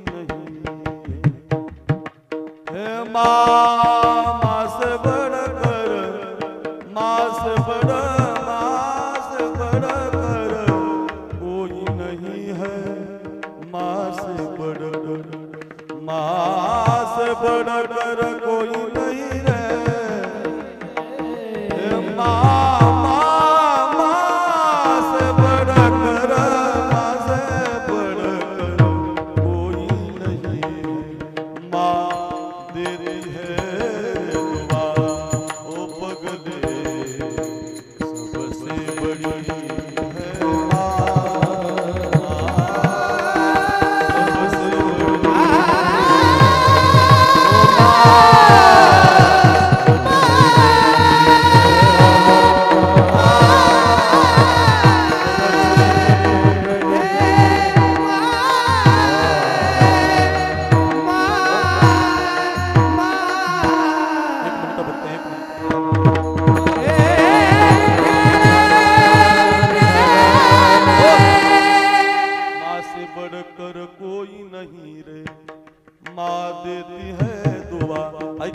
नहीं है, माँ से बढ़कर, माँ से बढ़कर कोई नहीं है, माँ से बढ़कर, माँ से बढ़कर कोई नहीं रे, माँ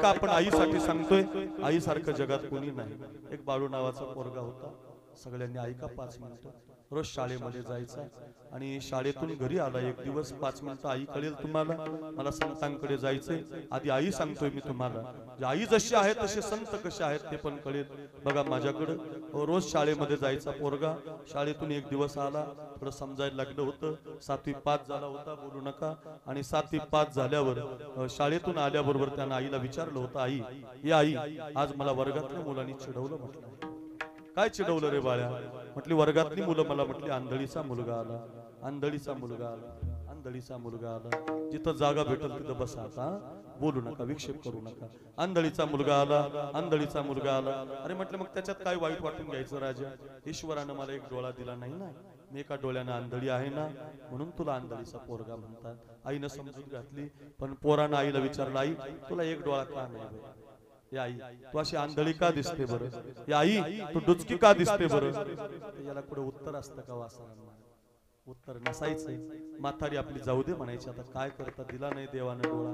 आपण आईसाठी सांगतोय. आईसारखं जगात कोणी नाही. एक बाळू नावाचा पोरगा होता. सगळ्यांनी ऐका 5 मिनिटं. रोज शाळेमध्ये जायचा आणि शाळेतून घरी आला एक दिवस 5 मिनिटं आई कळेल तुम्हाला, मला संतांकडे जायचंय. आधी आई सांगतोय मी तुम्हाला, आई जशी आहे तसे संत कसे आहेत ते पण कळेल. बघा माझ्याकडं रोज शाळेमध्ये जायचा पोरगा. शाळेतून एक दिवस आला, थोडं समजायला लागलं होतं. 7वी पास झाला होता, बोलू नका. आणि 7वी पास झाल्यावर शाळेतून आल्याबरोबर त्यानं आईला विचारलं होतं, आई हे आई आज मला वर्गातल्या मुलांनी चिडवलं. म्हटलं काय चिडवलं रे बाळ्या? म्हटली वर्गातली मुलं मला म्हटली आंधळीचा मुलगा आला, आंधळीचा मुलगा आला, आंधळीचा मुलगा आला. जिथं जागा भेटल तिथं बसा, आता बोलू नका, विक्षेप करू नका. आंधळीचा मुलगा आला, आंधळीचा मुलगा आला. अरे म्हटलं मग त्याच्यात काय वाईट वाटून घ्यायचं राजा? ईश्वरानं मला एक डोळा दिला नाही ना, मी एका डोळ्यानं आंधळी आहे ना, म्हणून तुला आंधळीचा पोरगा म्हणतात. आईनं समजून घातली. पण पोरानं आईला विचारलं, आई तुला एक डोळा का नाही? या आई तू अशी आंधळी का दिसते बरं? या आई तू डुचकी का दिसते बरं? याला कुठे उत्तर असतं का वासरांना? उत्तर नसायचंय. म्हातारी आपली जाऊ दे म्हणायची. आता काय करता, दिला नाही देवानं डोळा,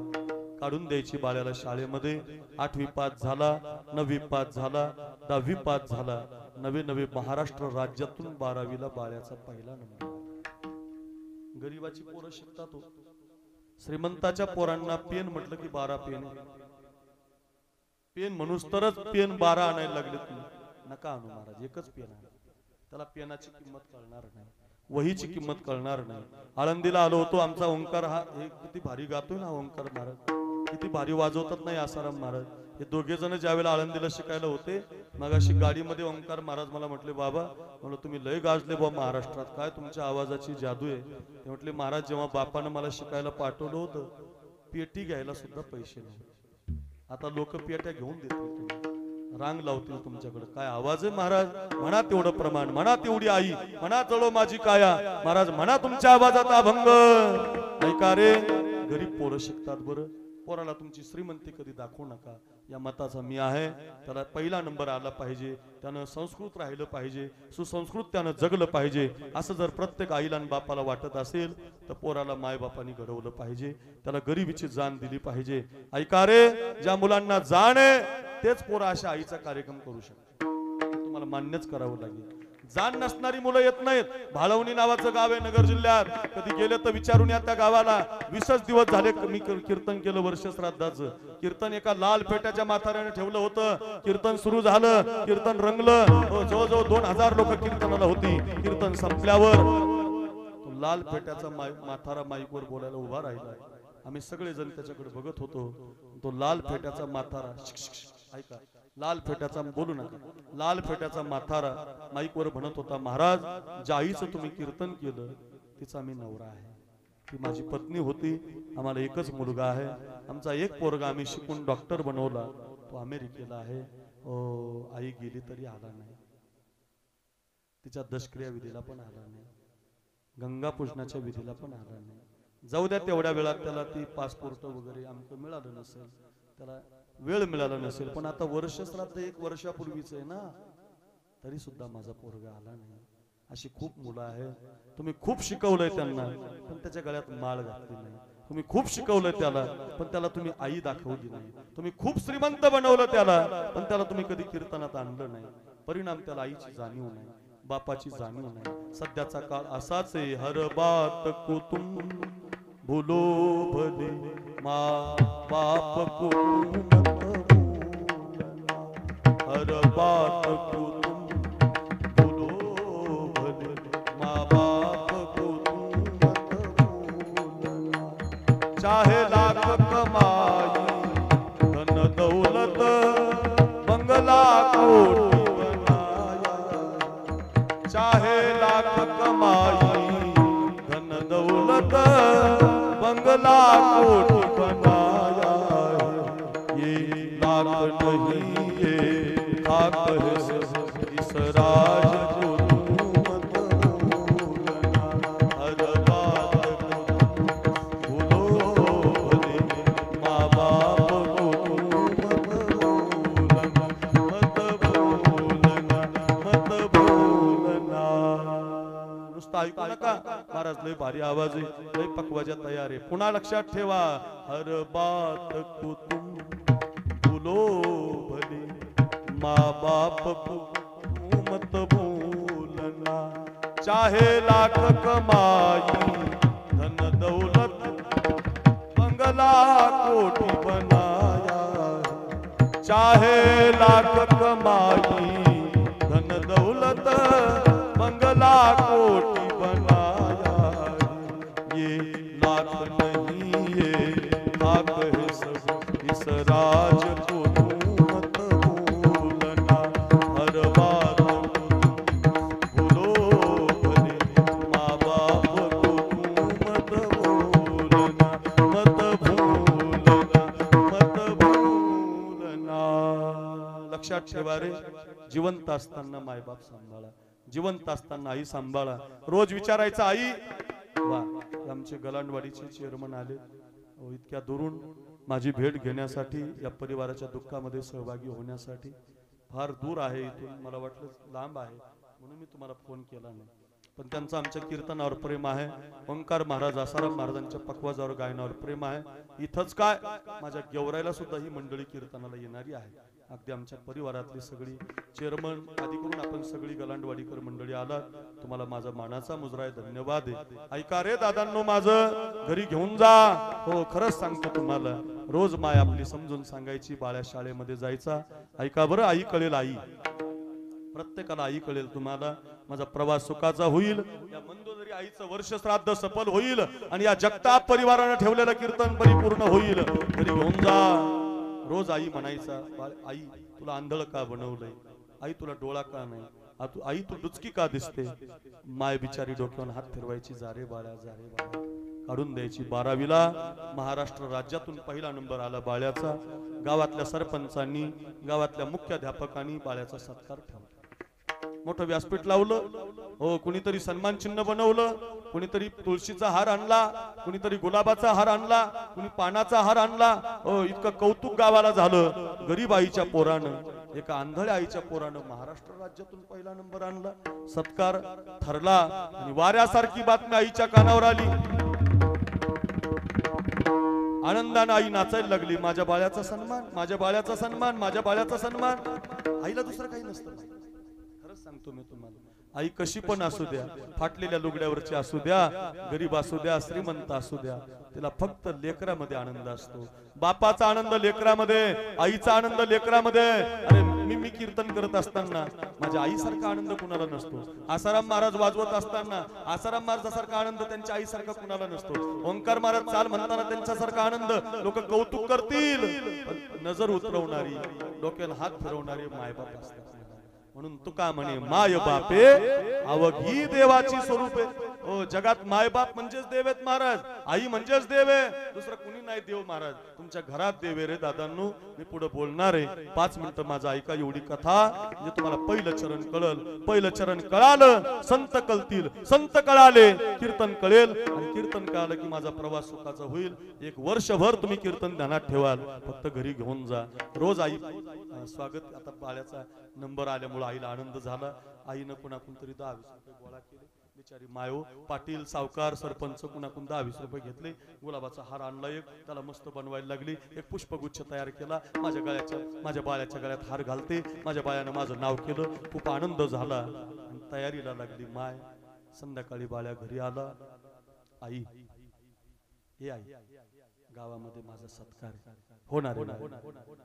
काढून द्यायची बाळ्याला शाळेमध्ये. 8वी पास झाला, 9वी पास झाला, 10वी पास झाला. नवे महाराष्ट्र राज्यातून 12वीला बाळ्याचा पहिला नंबर. गरीबाची पोरं शिकतात हो. श्रीमंताच्या पोरांना पेन म्हटलं की 12 पेन, पेन म्हणूस तरच पेन 12 आणायला लागले. तुम्ही नका आणू महाराज, एकच पेन आहे. त्याला पेनाची किंमत कळणार नाही, वहीची किंमत कळणार नाही. आळंदीला आलो होतो. आमचा ओंकार हा किती भारी गातोय ना ओंकार महाराज, किती भारी वाजवतात नाही आसाराम महाराज. हे दोघे जण ज्यावेळेला आळंदीला शिकायला होते, मग अशी गाडीमध्ये ओंकार महाराज मला म्हटले, बाबा म्हणलं तुम्ही लय गाजले बा महाराष्ट्रात, काय तुमच्या आवाजाची जादू आहे. ते म्हटले महाराज जेव्हा बापानं मला शिकायला पाठवलं होतं, पेटी घ्यायला सुद्धा पैसे नव्हते. आता लोक पेट्या घेऊन देतील, रांग लावतील तुमच्याकडे. काय आवाज आहे महाराज? म्हणा तेवढं प्रमाण, म्हणा तेवढी आई, म्हणा चलो माझी काया. महाराज म्हणा तुमच्या आवाजात अभंग. ऐका रे, गरीब पोरं शिकतात बरं. पोराला तुमची श्रीमंती कधी दाखवू नका. या मताचा मी आहे. त्याला पहिला नंबर आला पाहिजे, त्यानं संस्कृत राहिलं पाहिजे, सुसंस्कृत त्यानं जगलं पाहिजे. असं जर प्रत्येक आईला आणि बापाला वाटत असेल तर पोराला मायबापांनी घडवलं पाहिजे, त्याला गरिबीची जाण दिली पाहिजे. ऐका रे, ज्या मुलांना जाण आहे तेच पोरं अशा आईचा कार्यक्रम करू शकतात. तुम्हाला मान्यच करावं लागेल. जाण नसणारी मुलं येत नाहीत. भाळवणी नावाचं गाव आहे नगर जिल्ह्यात, कधी गेले तर विचारून या त्या गावाला. 20 दिवस झाले मी कीर्तन केलं वर्ष श्राद्धाचं. कीर्तन एका लाल फेट्याच्या म्हाताऱ्याने ठेवलं होतं. कीर्तन सुरू झालं, कीर्तन रंगलं. जवळजवळ 2000 लोक कीर्तनाला होती. कीर्तन संपल्यावर तो लाल फेट्याचा म्हातारा माईकवर बोलायला उभा राहिला. आम्ही सगळेजण त्याच्याकडे बघत होतो. तो लाल फेट्याचा म्हातारा, ऐका, लाल फेट्याचा, बोलू नका, लाल फेट्याचा म्हातारा माईकवर म्हणत होता, महाराज ज्या आईचं तुम्ही कीर्तन केलं तिचा मी नवरा आहे, ती माझी पत्नी होती. आम्हाला एकच मुलगा आहे. आमचा एक पोरगा आम्ही शिकून डॉक्टर बनवला, तो अमेरिकेला आहे. आई गेली तरी आला नाही, तिच्या दशक्रिया विधीला पण आला नाही, गंगा पूजनाच्या विधीला पण आला नाही. जाऊ द्या, तेवढ्या वेळात त्याला ती पासपोर्ट वगैरे आमचं मिळालं नसेल, त्याला वेळ मिळाला नसेल, पण आता वर्ष श्राद्ध 1 वर्षापूर्वीच आहे ना, तरी सुद्धा माझा पोरगा आला नाही. अशी खूप मुलं आहेत. तुम्ही खूप शिकवलंय त्यांना, पण त्याच्या गळ्यात माळ घातली नाही. तुम्ही खूप शिकवलंय त्याला, पण त्याला तुम्ही आई दाखवली नाही. तुम्ही खूप श्रीमंत बनवलं त्याला, पण त्याला तुम्ही कधी कीर्तनात आणलं नाही. परिणाम त्याला आईची जाणीव नाही, बापाची जाणीव नाही. सध्याचा काळ असाच आहे. हर बात को तुम भूलो भले, माँ बाप को मत भूलना. हर बात को तुम भूलो भले, माँ बाप को मत भूलना. चाहे लाख कमाई धन दौलत बंगला कोटी बनाया. चाहे लाख कमाई धन दौलत बंगला कोटी बनाया है. ये लाख नहीं ये खाक है सब, इस राज को तू मत भूलना. हर बात को भूलो भले, माँ बाप को तू मत भूलना. मत भूलना, मत भूलना. नुसतं ऐकू नका. महाराज लय भारी आवाज आहे, लय पकवाजा तयार आहे. पुन्हा लक्षात ठेवा. हर बात को तुम भूलो भले, माँ बाप को मत भूलना. चाहे लाख कमाई धन दौलत बंगला कोटी बनाया है. चाहे लाख कमाई धन दौलत बंगला कोटी बनाया है. ये लाख नहीं ये खाक है सब, इस राज को तू मत भूलना. हर बात को भूलो भले, माँ बाप को तू मत भूलना. मत भूलना, मत भूलना. लक्षात ठेवा रे, जिवंत असताना मायबाप सांभाळा, जिवंत असताना आई सांभाळा. रोज विचारायचं, आई वा आमचे गलांडवाडीचे चेअरमन आले इतक्या दुरून माझी भेट घेण्यासाठी, या परिवाराच्या दुःखामध्ये सहभागी होण्यासाठी. फार दूर आहे इथून, मला वाटलं लांब आहे म्हणून मी तुम्हाला फोन केला नाही, पण त्यांचं आमच्या कीर्तनावर प्रेम आहे. ओंकार महाराज, आसाराम महाराजांच्या पखवाजावर गायनावर प्रेम आहे. इथंच काय, माझ्या गेवरायला सुद्धा ही मंडळी कीर्तनाला येणारी आहे. अगदी आमच्या परिवारातली सगळी चेअरमन आदी करून आपण सगळी गलांडवाडीकर मंडळी आलात. तुम्हाला माझा मानाचा मुजरा आहे, धन्यवाद आहे. ऐका रे दादांनो, माझं घरी घेऊन जा. हो खरंच सांगतो तुम्हाला, रोज माय आपली समजून सांगायची. बाळ्या शाळेमध्ये जायचा. ऐका बरं, आई कळेल. आई प्रत्येकाला आई कळेल. तुम्हाला माझा प्रवास सुखाचा होईल. या मंदोदरी आईचं वर्ष श्राद्ध सफल होईल आणि या जगताप परिवारानं ठेवलेलं कीर्तन परिपूर्ण होईल. घरी घेऊन जा. रोज आई म्हणायचा, आई तुला आंधळ का बनवलंय, आई तुला डोळा का नाही, आई तू डुचकी का दिसते. माय बिचारी डोक्यावर हात फिरवायची, जा रे बाळ्या, जा रे बाळ्या, काढून द्यायची. 12वीला महाराष्ट्र राज्यातून पहिला नंबर आला बाळ्याचा. गावातल्या सरपंचांनी, गावातल्या मुख्याध्यापकांनी बाळ्याचा सत्कार ठेवला. मोठं व्यासपीठ लावलं. हो, कुणीतरी सन्मान चिन्ह बनवलं, कुणीतरी तुळशीचा हार आणला, कुणीतरी गुलाबाचा हार आणला, कुणी पानाचा हार आणला. हो, इतकं कौतुक गावाला झालं. गरीब आईच्या पोरानं, एका आंधळ्या आईच्या पोरानं महाराष्ट्र राज्यातून पहिला नंबर आणला. सत्कार ठरला आणि वाऱ्यासारखी बातमी आईच्या कानावर आली. आनंदाने आई नाचायला लागली. माझ्या बाळ्याचा सन्मान, माझ्या बाळ्याचा सन्मान, माझ्या बाळ्याचा सन्मान. आईला दुसरं काही नसतं. खरंच सांगतो मी तुम्हाला, आई कशी पण असू द्या, फाटलेल्या लुगड्यावरची असू द्या, गरीब असू द्या, श्रीमंत असू द्या, तिला फक्त लेकरामध्ये आनंद असतो. बापाचा आनंद लेकरामध्ये, आईचा आनंद लेकरामध्ये. अरे मी कीर्तन करत असताना माझ्या आईसारखा आनंद कुणाला नसतो. आसाराम महाराज वाजवत असताना आसाराम महाराजासारखा आनंद त्यांच्या आईसारखा कुणाला नसतो. ओंकार महाराज चाल म्हणताना त्यांच्यासारखा आनंद लोक कौतुक करतील, पण नजर उतरवणारी, डोक्याला हात फिरवणारे मायबाप असतात. म्हणून तुका म्हणे, माय बापे अवघी देवाची स्वरूपे. हो जगात मायबाप म्हणजेच देव आहेत महाराज, आई म्हणजेच देव आहे, दुसरं कुणी नाही देव महाराज. तुमच्या घरात देव आहे रे दादांनो. मी पुढे बोलणार आहे, 5 मिनिटं माझं ऐका एवढी कथा, म्हणजे तुम्हाला पहिलं चरण कळल. पहिलं चरण कळालं, संत कळतील, संत कळाले कीर्तन कळेल, आणि कीर्तन कळालं की माझा प्रवास सुखाचा होईल. 1 वर्षभर तुम्ही कीर्तन ध्यानात ठेवाल, फक्त घरी घेऊन जा. रोज आई स्वागत, आता बाळ्याचा नंबर आल्यामुळे आईला आनंद झाला. आईनं कुणाकून तरी 10-20 रुपये गोळा केले. बिचारी मायो, पाटील, सावकार, सरपंच कुणाकून 10-20 रुपये घेतले. गुलाबाचा हार आणला, एक त्याला मस्त बनवायला लागली. एक पुष्पगुच्छ तयार केला. माझ्या बाळ्याच्या गळ्यात हार घालते. माझ्या बाळ्यानं माझं नाव केलं. खूप आनंद झाला आणि तयारीला लागली माय. संध्याकाळी बाळ्या घरी आला. आई, हे आई, गावामध्ये माझा सत्कार होणार आहे.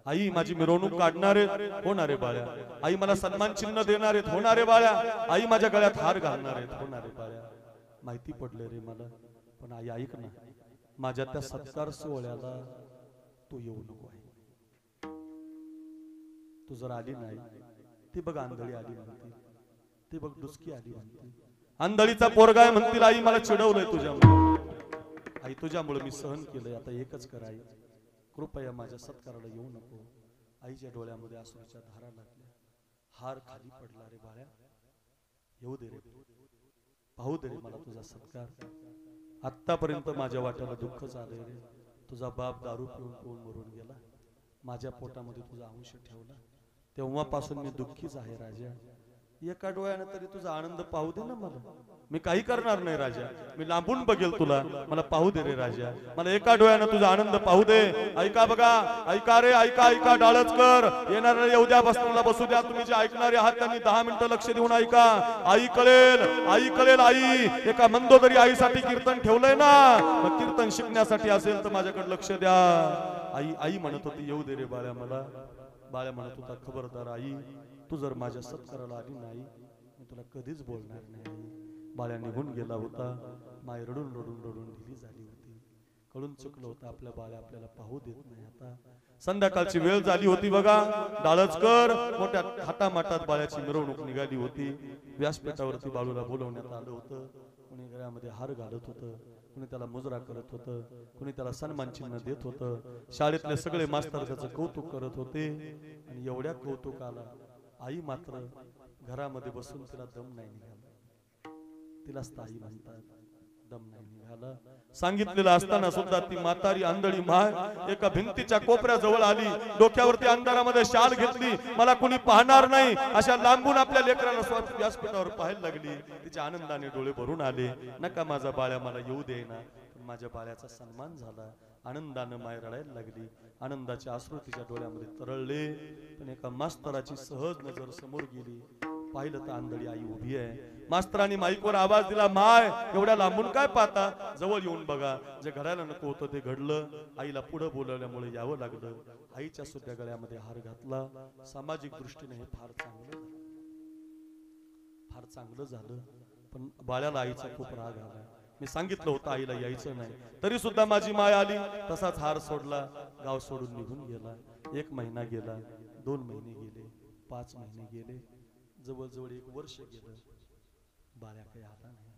आई माझी मिरवणूक काढणार आहेत, होणारे बाळ्या. आई मला सन्मान चिन्ह देणार आहेत, होणारे बाळ्या. आई माझ्या गळ्यात हार घालणार आहेत, होणारे बाळ्या. माहिती पडले रे मला, पण आई ऐक ना, माझ्या त्या सत्कार सोहळ्याला तू येऊ नको आहे. तू जर आली नाही, ती बघ आंधळी आली म्हणते, ती बघ डुसकी आली म्हणते, आंधळीचा पोरगा आहे म्हणतील. आई मला चिडवलंय तुझ्यामुळे, आई तुझ्यामुळे मी सहन केलंय. आता एकच कर आई, कृपया माझ्या सत्काराला येऊ नको. आईच्या डोळ्यामध्ये अश्रूच्या धारा लागल्या. हार खाली पडला रे बाळ्या. येऊ दे रे, पाहू दे रे मला तुझा सत्कार. आतापर्यंत माझ्या वाट्याला दुःख झालंय रे. तुझा बाप दारू पिऊन पिऊन मरून गेला, माझ्या पोटामध्ये तुझा अंश ठेवला. तेव्हापासून मी दुःखीच आहे राजा. एका डोळ्याने तरी तुझा आनंद पाहू दे ना मला. मी काही करणार नाही राजा, मी लांबून बघेल तुला, मला पाहू दे रे राजा. मला एका डोळ्याने तुझा आनंद पाहू दे. ऐका बघा, ऐका रे, ऐका ऐका. डाळचकर येणाऱ्या येऊद्या, बसण्याला बसू द्या. तुम्ही जे ऐकणारे आहात त्यांनी 10 मिनिटं लक्ष देऊन ऐका. आई कळेल, आई कळेल. आई एका मंदोदरी आईसाठी कीर्तन ठेवलंय ना, मग कीर्तन शिकण्यासाठी असेल तर माझ्याकडे लक्ष द्या. आई आई म्हणत होती, येऊ दे रे बाळ्या मला. बाळ्या म्हणत होता, खबरदार आई, तू जर माझ्या सत्काराला आली नाही, मी तुला कधीच बोलणार नाही. बाळ्या निघून गेला होता. माय रडून रडून रडून ढिली झाली होती. कळून चुकलं होतं, आपल्या बाळ्या आपल्याला पाहू देत नाही. आता संध्याकाळची वेळ झाली होती बघा. डाळचकर मोठ्या थाटामाटात बाळ्याची मिरवणूक निघाली होती. व्यासपीठावरती बाळूला बोलवण्यात आलं होतं. कुणी गळ्यामध्ये हार घालत होतं, कुणी त्याला मुजरा करत होतं, कुणी त्याला सन्मान चिन्ह देत होतं. शाळेतले सगळे मास्तर त्याचं कौतुक करत होते. आणि एवढ्या कौतुकाला आई मात्र घरामध्ये बसून तिला दम नाही निघाला. तिलाच ताई म्हणतात, दम नाही निघाला. सांगितलेलं असताना सुद्धा ती म्हातारी आंधळी माय एका भिंतीच्या कोपऱ्याजवळ आली. डोक्यावरती अंधारामध्ये शाल घेतली. मला कुणी पाहणार नाही अशा लांबून आपल्या लेकराला व्यासपीठावर पाहायला लागली. तिच्या आनंदाने डोळे भरून आले. नका माझा बाळ्या मला येऊ देईना, पण माझ्या बाळ्याचा सन्मान झाला. आनंदानं माय रडायला लागली. आनंदाचे अश्रू तिच्या डोळ्यामध्ये तरळले. पण एका मास्तराची सहज नजर समोर गेली. पाहिलं तर आंधळी आई उभी आहे. मास्तरांनी माईकवर आवाज दिला, माय एवढ्या लांबून काय पाहता, जवळ येऊन बघा. जे घडायला नको होतं ते घडलं. आईला पुढे बोलवल्यामुळे यावं लागलं. आईच्या सुद्धा गळ्यामध्ये हार घातला. सामाजिक दृष्टीने हे फार चांगलं झालं. पण बाळ्याला आईचा खूप राग आला. मी सांगितलं होतं आईला यायचं नाही, तरी सुद्धा माझी माय आली. तसाच हार सोडला, गाव सोडून निघून गेला. 1 महिना गेला, 2 महिने गेले, 5 महिने गेले, जवळजवळ 1 वर्ष गेलं. बाळ्या काही आला नाही.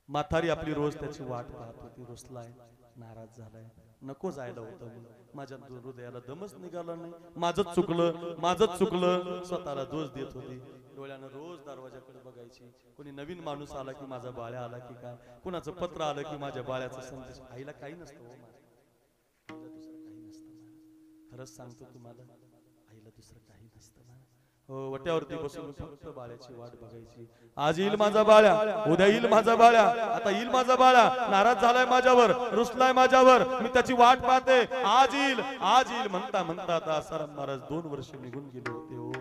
म्हातारी आपली रोज त्याची वाट पाहत होती. रुसलाय, नाराज झालाय, नको जायला होतं. माझ्या हृदयाला दमच निघाला नाही. माझंच चुकलं. स्वतःला दोष देत होती. डोळ्यानं रोज दरवाजाकडे बघायची. कोणी नवीन माणूस आला की माझा बाळ्या आला की काय, कुणाचं पत्र आलं की माझ्या बाळ्याचा संदेश. आईला काही नसतं हो, आईला दुसरं काही नसतं. खरंच सांगतो तुम्हाला, आईला दुसरं काही नसतं. वट्यावरती बसून फक्त बाळ्याची वाट बघायची. आज येईल माझा बाळ्या, उद्या येईल माझा बाळ्या, आता येईल माझा बाळ्या. नाराज झालाय माझ्यावर, रुसलाय माझ्यावर, मी त्याची वाट पाहते. आज येईल म्हणता म्हणता आता आसाराम महाराज 2 वर्ष निघून गेले होते. हो,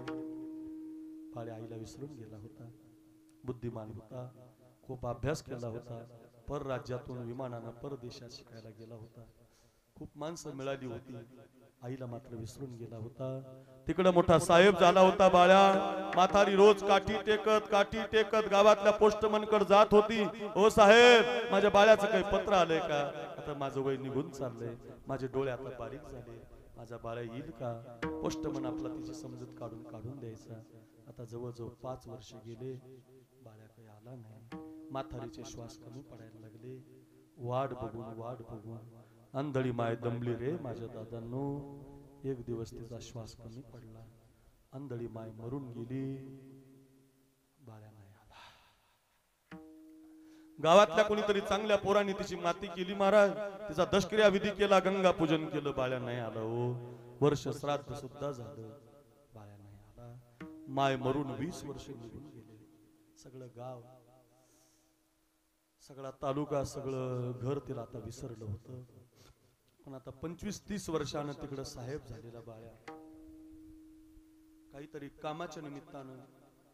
बाळ्या आईला विसरून गेला होता. बुद्धिमान होता, खूप अभ्यास केला होता. परराज्यातून विमानानं परदेशात शिकायला गेला होता. खूप माणसं मिळाली होती. आईला मात्र विसरून गेला होता. तिकडे मोठा साहेब झाला होता बाळ्या. म्हातारी रोज काठी टेकत गावातल्या पोस्टमन कडे जात होती. ओ साहेब, माझ्या बाळ्याचं काही पत्र आलंय का? आता माझं वय निघून चाललंय, माझे डोळे आता बारीक झाले, माझा बाळ्या येईल का? पोस्टमन आपला तिची समजूत काढून द्यायचा. आता जवळजवळ 5 वर्ष गेले, बाळ्या काही आला नाही. म्हातारीचे श्वास कमी पडायला लागले. वाट बघून आंधळी माय दमली रे माझ्या दादांनो. एक दिवस तिचा श्वास कमी पडला. आंधळी माय मरून गेली. बाळ्या नाही आला. गावातल्या कोणीतरी चांगल्या पोरांनी तिची माती केली महाराज. तिचा दशक्रिया विधी केला, गंगा पूजन केलं. बाळ्या नाही आलं हो. वर्ष श्राद्ध सुद्धा झालं. बाळ्या नाही आला. माय मरून 20 वर्ष निघून गेले. सगळं गाव, सगळा तालुका, सगळं घर तिला आता विसरलं होतं. पण आता 25-30 वर्षानं तिकडं साहेब झालेला बाळ्या काहीतरी कामाच्या निमित्तानं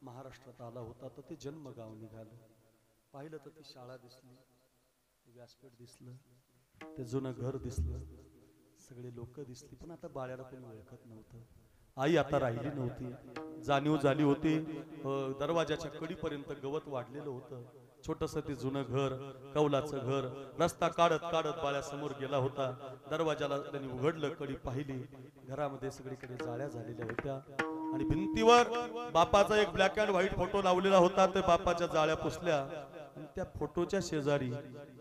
महाराष्ट्रात आला होता. तर ते जन्मगाव निघालं. पाहिलं तर ती शाळा दिसली, व्यासपीठ दिसलं, ते जुनं घर दिसलं, सगळे लोक दिसली. पण आता बाळ्याला कोणी ओळखत नव्हतं. आई आता राहिली नव्हती. जाणीव झाली होती. दरवाजाच्या कडीपर्यंत गवत वाढलेलं होतं. छोटस ते जुनं घर, कौलाचं घर. रस्ता काढत काढत बाळ्या समोर गेला होता. दरवाजाला त्यांनी उघडलं, कडी पाहिली. घरामध्ये सगळीकडे जाळ्या झालेल्या होत्या आणि भिंतीवर बापाचा एक ब्लॅक अँड व्हाईट फोटो लावलेला होता. ते बापाच्या जाळ्या पुसल्या आणि त्या फोटोच्या शेजारी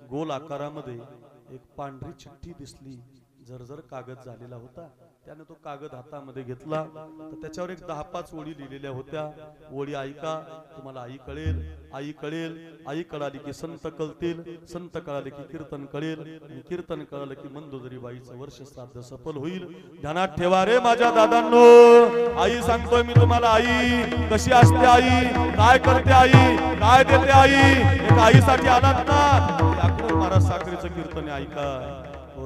गोल आकारामध्ये एक पांढरी चिठ्ठी दिसली. जर्जर कागद झालेला होता. त्याने तो कागद हातामध्ये घेतला. तर त्याच्यावर एक 10-5 ओळी लिहिलेल्या होत्या. ओळी ऐका, तुम्हाला आई कळेल. आई कळेल, आई कळाली की संत कळतील, संत कळाले की कीर्तन कळेल, आणि कीर्तन कळालं की मंदोदरी बाईचं वर्ष श्राद्ध सफल होईल. ध्यानात ठेवा रे माझ्या दादांनो. आई सांगतोय मी तुम्हाला, आई कशी असते, आई काय करते, आई काय देते. आई एक आईसाठी आलात ना. अकबर महाराज साखरेचं कीर्तन ऐका.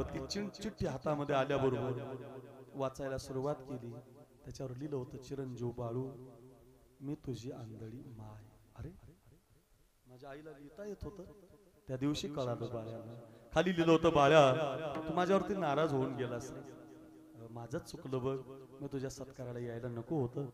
ती चिठ्ठी हातामध्ये आल्याबरोबर वाचायला सुरुवात केली. त्याच्यावर लिहिलं होतं, चिरंजीव बाळू, मी तुझी आंधळी माय. अरे माझ्या आईला लिहिता येत होतं. त्या दिवशी कळालं बाळ्याला. खाली लिहिलं होतं, बाळ्या तू माझ्यावरती नाराज होऊन गेलास. माझंच चुकलं बघ. मी तुझ्या सत्काराला यायला नको होतं,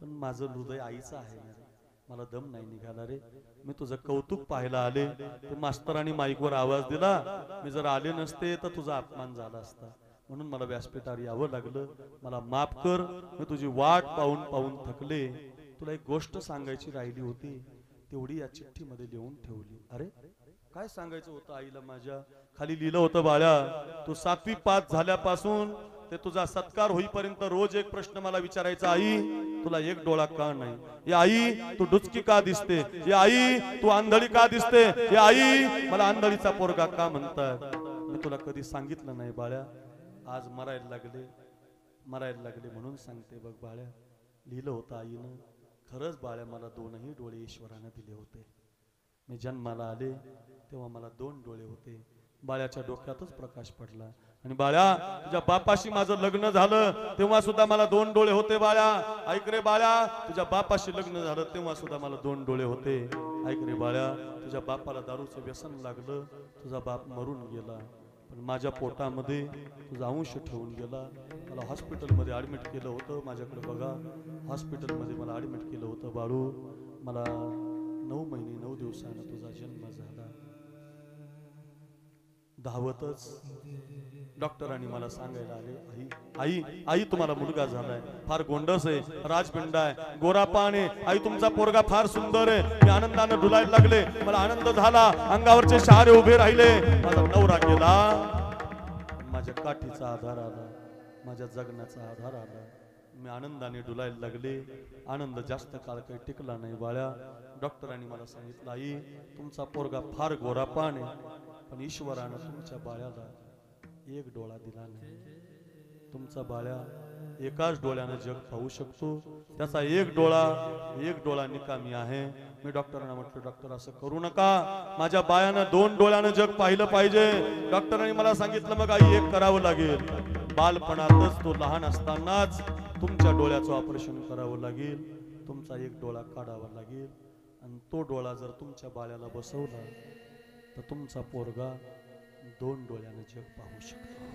पण माझं हृदय आईचं आहे ना रे. मला दम नाही निघाला रे. मी तुझं कौतुक पाहायला आले. ते मास्तरांनी माईकवर आवाज दिला. मी जर आले नसते तर तुझा अपमान झाला असता. म्हणून मला व्यासपीठावर यावं लागलं. मला माफ कर. मी तुझी वाट पाहून पाहून थकले. तुला एक गोष्ट सांगायची राहिली होती, तेवढी या चिठ्ठीमध्ये लिहून ठेवली. अरे काय सांगायचं होतं आईला माझ्या? खाली लिहिलं होतं, बाळा तू 7वी पास झाल्यापासून ते तुझा सत्कार होईपर्यंत रोज एक प्रश्न मला विचारायचा, आई तुला एक डोळा का नाही? हे आई तू डुचकी का दिसते? हे आई तू आंधळी का दिसते? हे आई मला आंधळीचा पोरगा का म्हणतात? मी तुला कधी सांगितलं नाही बाळा. आज मरायला लागले म्हणून सांगते बघ बाळ्या. लिहिलं होतं आईनं. खरंच बाळ्या, मला 2ही डोळे ईश्वरानं दिले होते. मी जन्माला आले तेव्हा मला 2 डोळे होते. बाळ्याच्या डोक्यातच प्रकाश पडला. आणि बाळ्या, तुझ्या बापाशी माझं लग्न झालं तेव्हा सुद्धा मला 2 डोळे होते. बाळ्या ऐक रे बाळ्या, तुझ्या बापाशी लग्न झालं तेव्हा सुद्धा मला 2 डोळे होते. ऐक रे बाळ्या, तुझ्या बापाला दारूचं व्यसन लागलं, तुझा बाप मरून गेला, पण माझ्या पोटामध्ये तुझा अंश ठेवून गेला. मला हॉस्पिटलमध्ये ऍडमिट केलं होतं. माझ्याकडे बघा, हॉस्पिटलमध्ये मला ऍडमिट केलं होतं. बाळू, मला 9 महिने 9 दिवसानं तुझा जन्म झाला. धावतच डॉक्टरांनी मला सांगायला आले, आई आई आई तुम्हाला मुलगा झालाय, फार गोंडस आहे, राजपिंड आहे, गोरा पान आहे. आई तुमचा पोरगा फार सुंदर आहे. मी आनंदानं डुलायला लागले. मला आनंद झाला. अंगावरचे शहारे उभे राहिले. माझा नवरा गेला, माझ्या काठीचा आधार आला, माझ्या जगण्याचा आधार आला. मी आनंदाने डुलायला लागले. आनंद जास्त काळ काही टिकला नाही बाळ्या. डॉक्टरांनी मला सांगितलं, आई तुमचा पोरगा फार गोरा पान आहे, पण ईश्वरानं तुमच्या बाळ्याला 1 डोळा दिला नाही. तुमचा बाळ्या एकाच डोळ्यानं जग पाहू शकतो. त्याचा 1 डोळा निकामी आहे. मी डॉक्टरांना म्हटलं, डॉक्टर असं करू नका, माझ्या बाळ्यानं 2 डोळ्यानं जग पाहिलं पाहिजे. डॉक्टरांनी मला सांगितलं, मग आई एक करावं लागेल. बालपणातच तो लहान असतानाच तुमच्या डोळ्याचं ऑपरेशन करावं लागेल. तुमचा 1 डोळा काढावा लागेल, आणि तो डोळा जर तुमच्या बाळ्याला बसवला तर तुमचा पोरगा 2 डोळ्यानं जग पाहू शकतो.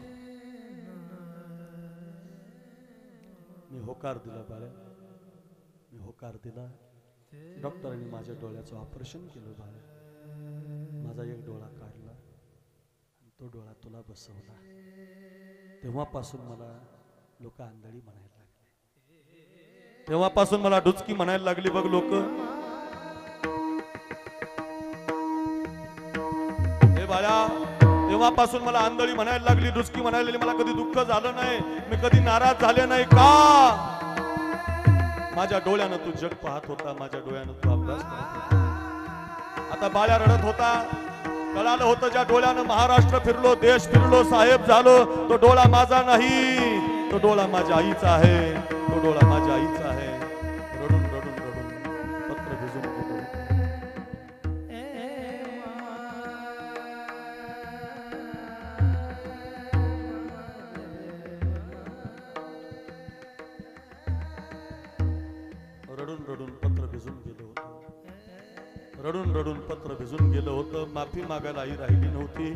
मी होकार दिला बाळ्या, मी होकार दिला. डॉक्टरांनी माझ्या डोळ्याचं ऑपरेशन केलं बाळ्या. माझा 1 डोळा काढला आणि तो डोळा तुला बसवला. तेव्हापासून मला लोक आंधळी म्हणायला लागले. तेव्हापासून मला डुचकी म्हणायला लागली बघ लोक. बाळा, तेव्हापासून मला आंधळी म्हणायला लागली, दुसकी म्हणायला लागली. मला कधी दुःख झालं नाही, मी कधी नाराज झाले नाही. का? माझ्या डोळ्यानं तू जग पाहत होता, माझ्या डोळ्यानं तू अभ्यास करत होता. आता बाळ्या रडत होता. कळालं होतं ज्या डोळ्यानं महाराष्ट्र फिरलो, देश फिरलो, साहेब झालो, तो डोळा माझा नाही, तो डोळा माझ्या आईचा आहे, तो डोळा माझ्या आईचा आहे. रडून रडून रडून पत्र भिजून गेलो. रडून रडून पत्र भिजून गेलं होतं. रडून रडून पत्र भिजून गेलं होतं. माफी मागायला आई राहिली नव्हती.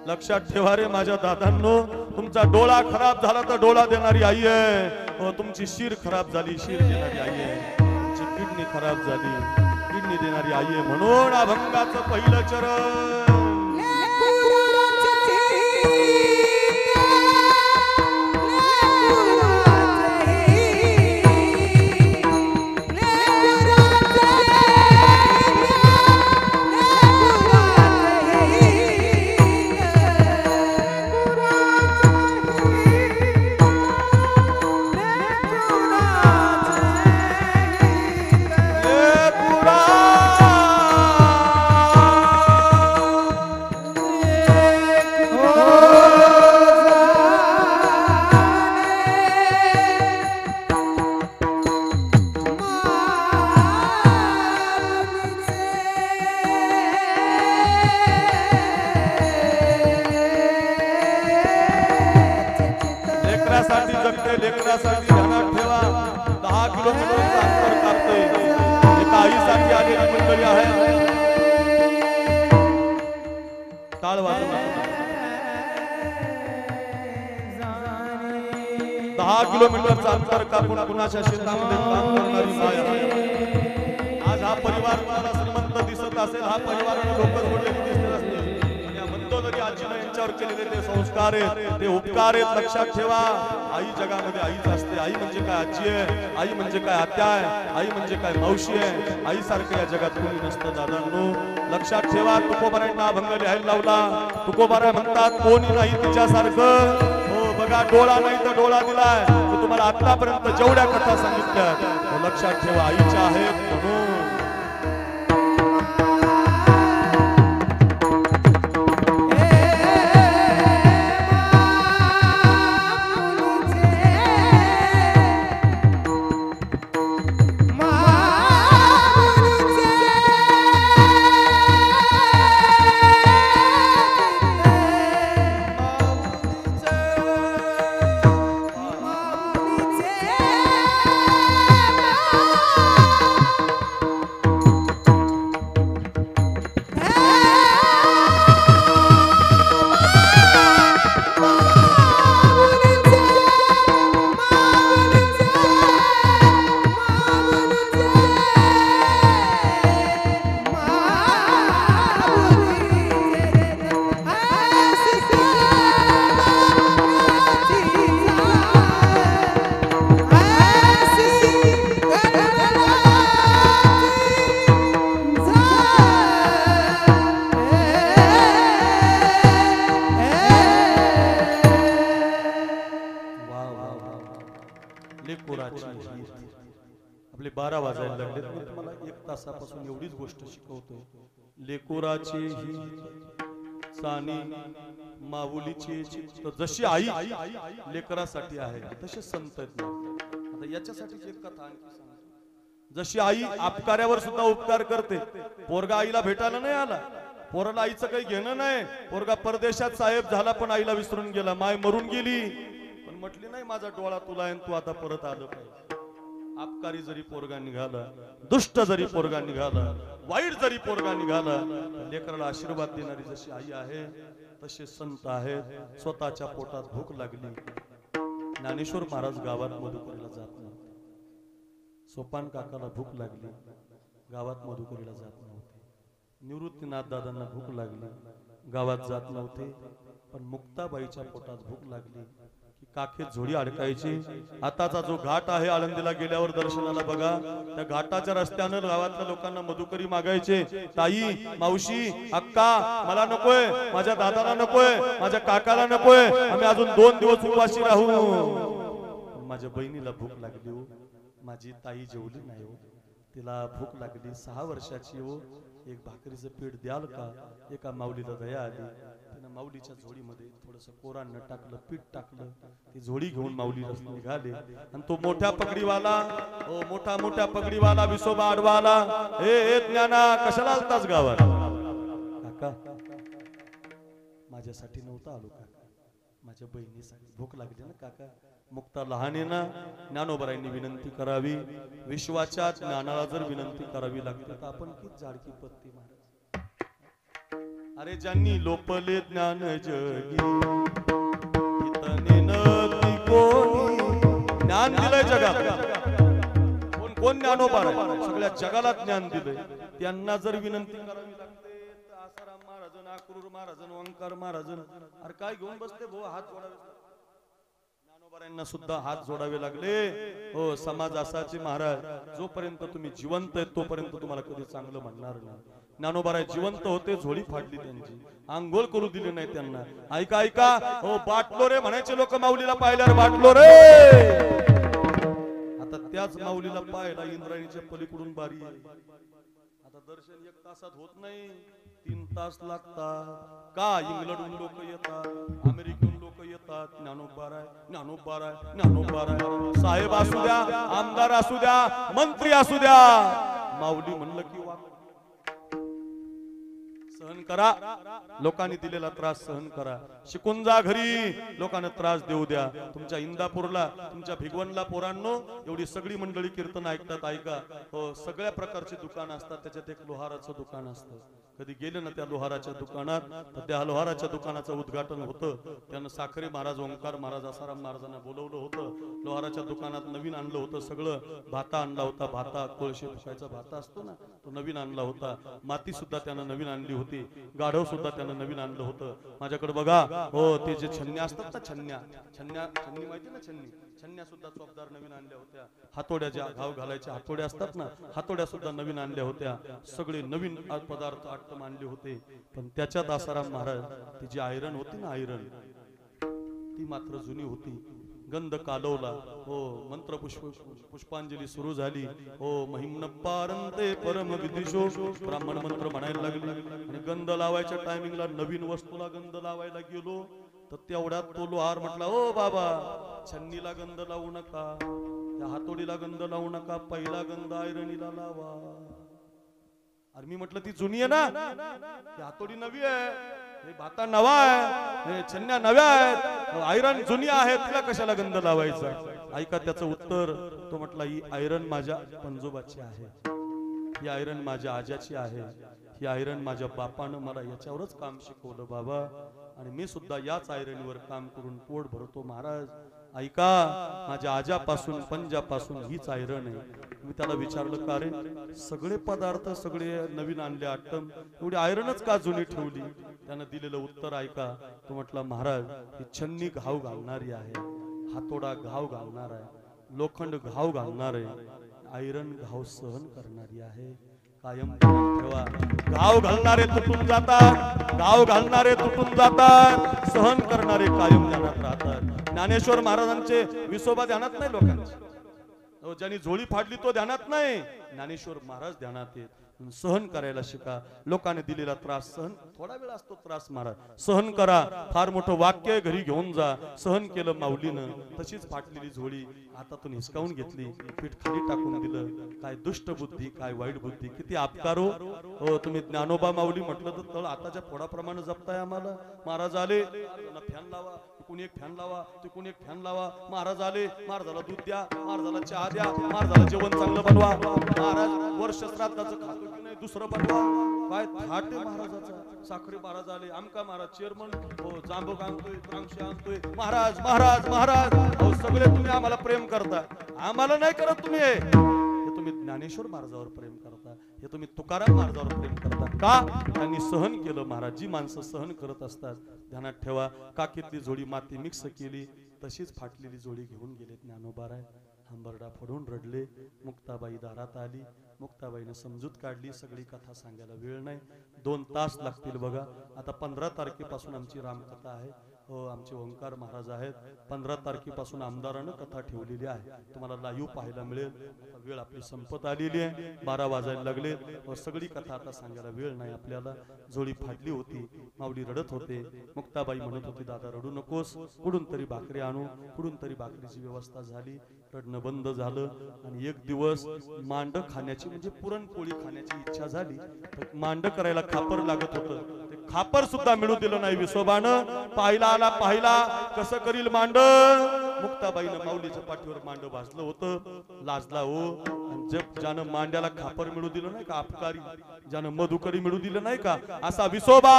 लक्षात ठेवा रे माझ्या दादांनो, तुमचा डोळा खराब झाला तर डोळा देणारी आई आहे. तुमची शिर खराब झाली, शिर देणारी आई आहे. तुमची किडनी खराब झाली, किडनी देणारी आई आहे. म्हणून अभंगाचं पहिलं चरण. लेकरासाठी ध्यानात ठेवा. 10 किलोमीटरचं अंतर कापतोय. एका आईसाठी आलेली मंडळी आहे. टाळ वाजू नका. 10 किलोमीटरचं अंतर कापून कुणाच्या शेतामध्ये काम करणारी माय आहे. आज हा परिवार तुम्हाला श्रीमंत दिसत असेल, हा परिवाराने लोक जोडलेले दिसत असतील. जरी आजीनं यांच्यावर केलेले ते संस्कार आहेत, ते उपकार आहेत. लक्षात ठेवा, आई जगामध्ये आईच असते. आई म्हणजे काय आजी आहे, आई म्हणजे काय आत्या आहे, आई म्हणजे काय मावशी आहे. आई सारखं या जगात कोणी नसतं दादांनो. लक्षात ठेवा, तुकोबारांना अभंग लिहायला लावला. तुकोबारा म्हणतात कोणी नाही तिच्यासारखं. हो बघा, डोळा नाही तर डोळा दिलाय. तुम्हाला आतापर्यंत जेवढ्या कथा सांगितल्या लक्षात ठेवा, आईच्या आहेत म्हणून. आपले 12 वाजायला लागले. मी तुम्हाला 1 तासापासून एवढीच गोष्ट शिकवतोय. लेकुराचे ही सानी माऊलीचे चित्त जशी आई लेकरासाठी आहे, तसे संत आहेत. आता याच्यासाठी एक कथा आणखी सांगतो. जशी आई आपकार्यावर सुद्धा उपकार करते. पोरगा आईला भेटायला नाही आला, पोराला आईचं काही घेणं नाही. पोरगा परदेशात साहेब झाला पण आईला विसरून गेला. माय मरून गेली पण म्हटली नाही माझा डोळा तुला आहे, तू आता परत आलं पाहिजे. आपकारी जरी पोरगा निघाला, दुष्ट जरी पोरगा निघाला, वाईट जरी पोरगा निघाला, लेकराला आशीर्वाद देणारी जशी आई आहे तसे संत आहेत. स्वतःच्या पोटात भूक लागली, ज्ञानेश्वर महाराज गावात मधुकरीला जात नव्हते. सोपान काकाला भूक लागली, गावात मधुकरीला जात नव्हते. निवृत्तीनाथ दादांना भूक लागली, गावात जात नव्हते. पण मुक्ताबाईच्या पोटात भूक लागली की काखेत झोडी अडकायची. आताचा जो घाट आहे आळंदीला गेल्यावर दर्शनाला बघा, त्या घाटाच्या रस्त्यानं गावातल्या लोकांना मधुकरी मागायचे. ताई, मावशी, अक्का, मला नकोय, माझ्या दादाला नकोय, माझ्या काकाला नकोय, आम्ही अजून 2 दिवस उपाशी राहू. माझ्या बहिणीला भूक लागली हो, माझी ताई जेवली नाही हो, तिला भूक लागली, 6 वर्षाची हो, एक भाकरीचं पीठ द्याल का? एका माऊलीला दया आली, तिनं माऊलीच्या झोडीमध्ये थोडस कोरांना टाकलं, पीठ टाकलं, ती झोडी घेऊन माऊली रस्ते निघाले. आणि तो मोठ्या पगडीवाला, हो मोठा पगडीवाला विसोबा आडवाला, हे ज्ञाना कशाला आलताच गावात? काका, माझ्यासाठी नव्हता आलो काका, माझ्या बहिणीसाठी भूक लागली ना काका. मुक्ता लहान आहे ना, ज्ञानोबरायांनी विनंती करावी, विश्वाच्या ज्ञानाला जर विनंती करावी लागते तर आपण किती जाडकी पत्ती महाराज. अरे ज्यांनी लोपले ज्ञान जगी, इतने नदी कोणी ज्ञान दिलंय जगात. कोण ज्ञानोबा आहे? सगळ्या जगाला ज्ञान दिलंय. त्यांना जर विनंती करावी लागते तर आसाराम महाराजन, अक्रूर महाराजन, ओंकार महाराजन, अरे काय घेऊन बसते भाऊ, हात जोडावे. ज्ञानोबारांना सुद्धा हात जोडावे लागले. हो, समाज असाचे महाराज, जोपर्यंत तुम्ही जिवंत आहेत तोपर्यंत तुम्हाला कधी चांगलं म्हणणार नाही. ज्ञानोबाराय जिवंत होते, झोळी फाडली त्यांची, आंघोळ करू दिली नाही त्यांना. ऐका ऐका, हो बाटलो रे म्हणायचे लोक माऊलीला पाहिल्यावर, बाटलो रे. आता त्याच माऊलीला पाहायला इंद्रायणीच्या पलीकडून बारी आहे. आता दर्शन 1 तासात होत नाही, 3 तास लागतात. का? इंग्लंडहून लोक येतात, अमेरिकेहून लोक येतात. ज्ञानोबाराय, ज्ञानोबाराय, ज्ञानोबाराय. साहेब असू द्या, आमदार असू द्या, मंत्री असू द्या, माऊली म्हणलं की सहन करा. लोकांनी दिलेला त्रास सहन करा. शिकून जा घरी, लोकांना त्रास देऊ द्या. तुमच्या इंदापूरला, तुमच्या भिगवणला पोरांनो एवढी सगळी मंडळी कीर्तन ऐकतात. ऐका, हो सगळ्या प्रकारचे दुकान असतात, त्याच्यात एक लोहाराचं दुकान असतं. कधी गेले ना त्या लोहाराच्या दुकानात, तर त्या लोहाराच्या दुकानाचं उद्घाटन होतं. त्यानं साखरे महाराज, ओंकार महाराज, आसाराम महाराजांना बोलवलं होतं. लोहाराच्या दुकानात नवीन आणलं होतं सगळं. भाता आणला होता, भाता कोळशे फुकायचा भाता असतो ना, तो नवीन आणला होता. माती सुद्धा त्यानं नवीन आणली होती, गाढव सुद्धा त्यानं नवीन आणलं होतं. माझ्याकडे बघा, हो ते जे छन्न्या असतात ना, छन्नी माहिती ना, छन्न्या सुद्धा चोपदार नवीन आणल्या होत्या. हातोड्या ज्या घाव घालायच्या हातोड्या असतात ना, हातोड्या सुद्धा नवीन आणल्या होत्या. सगळे नवीन पदार्थ आटम आणले होते. पण त्याच्यात आसाराम महाराज, ती जी आयरन होती ना, आयरन, ती मात्र जुनी होती. गंध कालवला, हो मंत्र पुष्पांजली सुरू झाली. हो महिम्न पारंते परम विदिशो, ब्राह्मण मंत्र म्हणायला लागले. आणि गंध लावायच्या टायमिंगला नवीन वस्तूला गंध लावायला गेलो तर तेवढ्यात तो लोहार म्हटला, ओ बाबा छन्नीला गंध लावू नका, त्या हातोडीला गंध लावू नका, पहिला गंध आयरणीला लावा. अरे मी म्हटलं ती जुनी आहे ना, ती हातोडी नवी आहे, हे भाता नवा आहे, हे छन्न्या नव्या आहेत, आयरन जुनी आहे, तिला कशाला गंध लावायचा? ऐका त्याचं उत्तर. तो म्हटला, ही आयरन माझ्या पंजोबाची आहे, ही आयरन माझ्या आजाची आहे, ही आयरन माझ्या बापानं मला याच्यावरच काम शिकवलं बाबा, आणि मी सुद्धा याच आयरणीवर काम करून पोट भरतो महाराज. ऐका, माझ्या आजापासून पंजापासून हीच आयरन आहे. मी त्याला विचारलं, का रे सगळे पदार्थ सगळे नवीन आणले आटम, एवढी आयरनच का जुनी ठेवली? त्यानं दिलेलं उत्तर ऐका. तो म्हटला, महाराज ही छन्नी घाव घालणारी आहे, हातोडा घाव घालणार आहे, लोखंड घाव घालणार आहे, आयरन घाव सहन करणारी आहे. कायम ठेवा, घाव घालणारे तुटून जातात, घाव घालणारे तुटून जातात, सहन करणारे कायम ध्यानात राहतात. ज्ञानेश्वर महाराजांचे विसोबा ध्यानात नाही लोकांचे, ज्यांनी झोळी फाडली तो ध्यानात नाही, ज्ञानेश्वर महाराज ध्यानात येत. सहन करायला शिका. लोकांनी दिलेला त्रास सहन, थोडा वेळ असतो त्रास महाराज, सहन करा. फार मोठं वाक्य घरी घेऊन जा. सहन केलं माऊलीनं, तशीच फाटलेली झोळी हातातून हिसकावून घेतली, पीठ खाली टाकून दिलं. काय दुष्ट बुद्धी, काय वाईट बुद्धी, किती अपकारो. हो तुम्ही ज्ञानोबा माऊली म्हटलं तर तळ आताच्या फोडाप्रमाणे जपताय आम्हाला. महाराज आले, फॅन लावा, कोणी एक फॅन लावा, ते कोणी एक फॅन लावा. महाराज आले, महाराजाला दूध द्या, महाराजाला चहा द्या, महाराजाला जेवण चांगलं बनवा. महाराज वर्ष श्राद्धाचं खातो की नाही दुसरं बनवा. काय थाट आहे महाराजाचा. साखरे महाराज आले, आमका महाराज चेअरमन, हो जांबूक आणतोय, द्राक्षे आणतोय. महाराज महाराज महाराज, हो सगळे तुम्ही आम्हाला प्रेम करता, आम्हाला नाही करत तुम्ही. हे तुम्ही ज्ञानेश्वर महाराजावर प्रेम करता, हे तुम्ही तुकाराम महाराजावर प्रेम करता. का? त्यांनी सहन केलं महाराज. जी माणसं सहन करत असतात, ध्यानात ठेवा. काकीतली जोडी माती मिक्स केली, तशीच फाटलेली जोडी घेऊन गेले ज्ञानोबाराय. हंबरडा फोडून रडले. मुक्ताबाई दारात आली. मुक्ताबाईने समजूत काढली. सगळी कथा सांगायला वेळ नाही, 2 तास लागतील बघा. आता 15 तारखेपासून आमची रामकथा आहे. हो, आमचे ओंकार महाराज आहेत. 15 तारखेपासून आमदारानं कथा ठेवलेली आहे. तुम्हाला लाईव्ह पाहायला मिळेल. वेळ आपली संपत आलेली आहे. 12 वाजायला लागले. सगळी कथा आता सांगायला वेळ नाही आपल्याला. जोडी फाटली होती. माऊली रडत होते. मुक्ताबाई म्हणत होती, दादा रडू नकोस, कुठून तरी भाकरी आणू. कुठून तरी भाकरीची व्यवस्था झाली. रडणं बंद झालं. आणि एक दिवस मांड खाण्याची म्हणजे पुरणपोळी खाण्याची इच्छा झाली. तर मांड करायला खापर लागत होतं. ते खापर सुद्धा मिळू दिलं नाही विसोबानं. पाहिला कसं करील मांड. मुक्ताबाईनं माऊलीच्या पाठीवर मांड भाजलं होतं. लाजला हो. ज्यानं मांड्याला खापर मिळू दिलं नाही का, अपकारी, ज्यानं मधुकरी मिळू दिलं नाही का, असा विसोबा.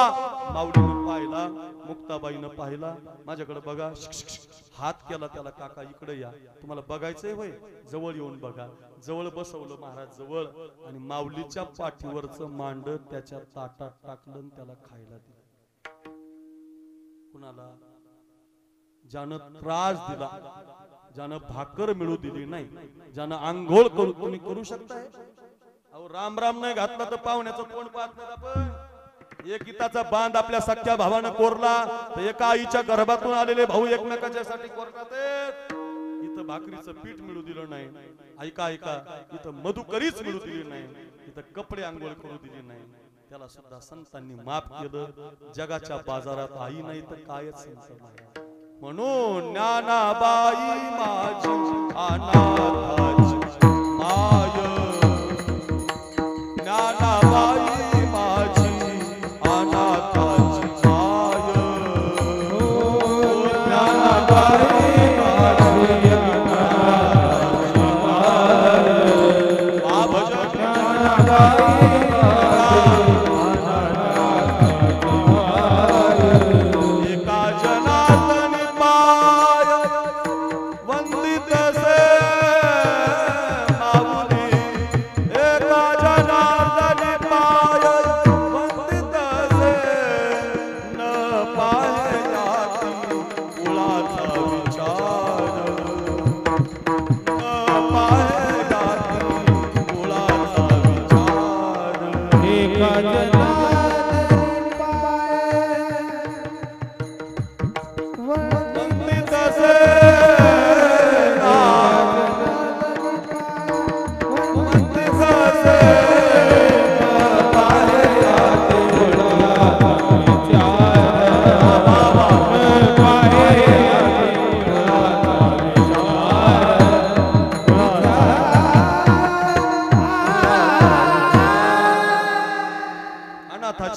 माऊलीनं पाहिला, मुक्ताबाईनं पाहिला. माझ्याकडे बघा, हात केला त्याला, काका इकडे या, तुम्हाला बघायचंय होय, जवळ येऊन बघा. जवळ बसवलं महाराज जवळ. आणि माऊलीच्या पाठीवरचं मांड त्याच्या ताटात टाकलं, त्याला खायला दिलं. कुणाला? ज्यानं त्रास दिला, ज्यानं भाकर मिळू दिली नाही, ज्यानं आंघोळ तुम्ही करू शकताय. अहो राम राम नाही घातला तर पाहुण्याचं कोण पाहत नाही. आपण एक इताचा बांध आपल्या सख्या भावानं कोरला तर एका आईच्या गर्भातून आलेले भाऊ एकमेकांच्यासाठी कोरतात. इथं भाकरीचं पीठ मिळू दिलं नाही. ऐका, इथं मधुकरीच मिळू दिली नाही. इथं कपडे आंघोळ करू दिली नाही. त्याला सुद्धा संतांनी माफ केलं. जगाच्या बाजारात आई नाही तर कायच संत नाही. म्हणून ज्ञानाबाई माझी अनाथाची माय. ज्ञानाबाई माझी अनाथाची माय. ज्ञानाबाई माझी अनाथाची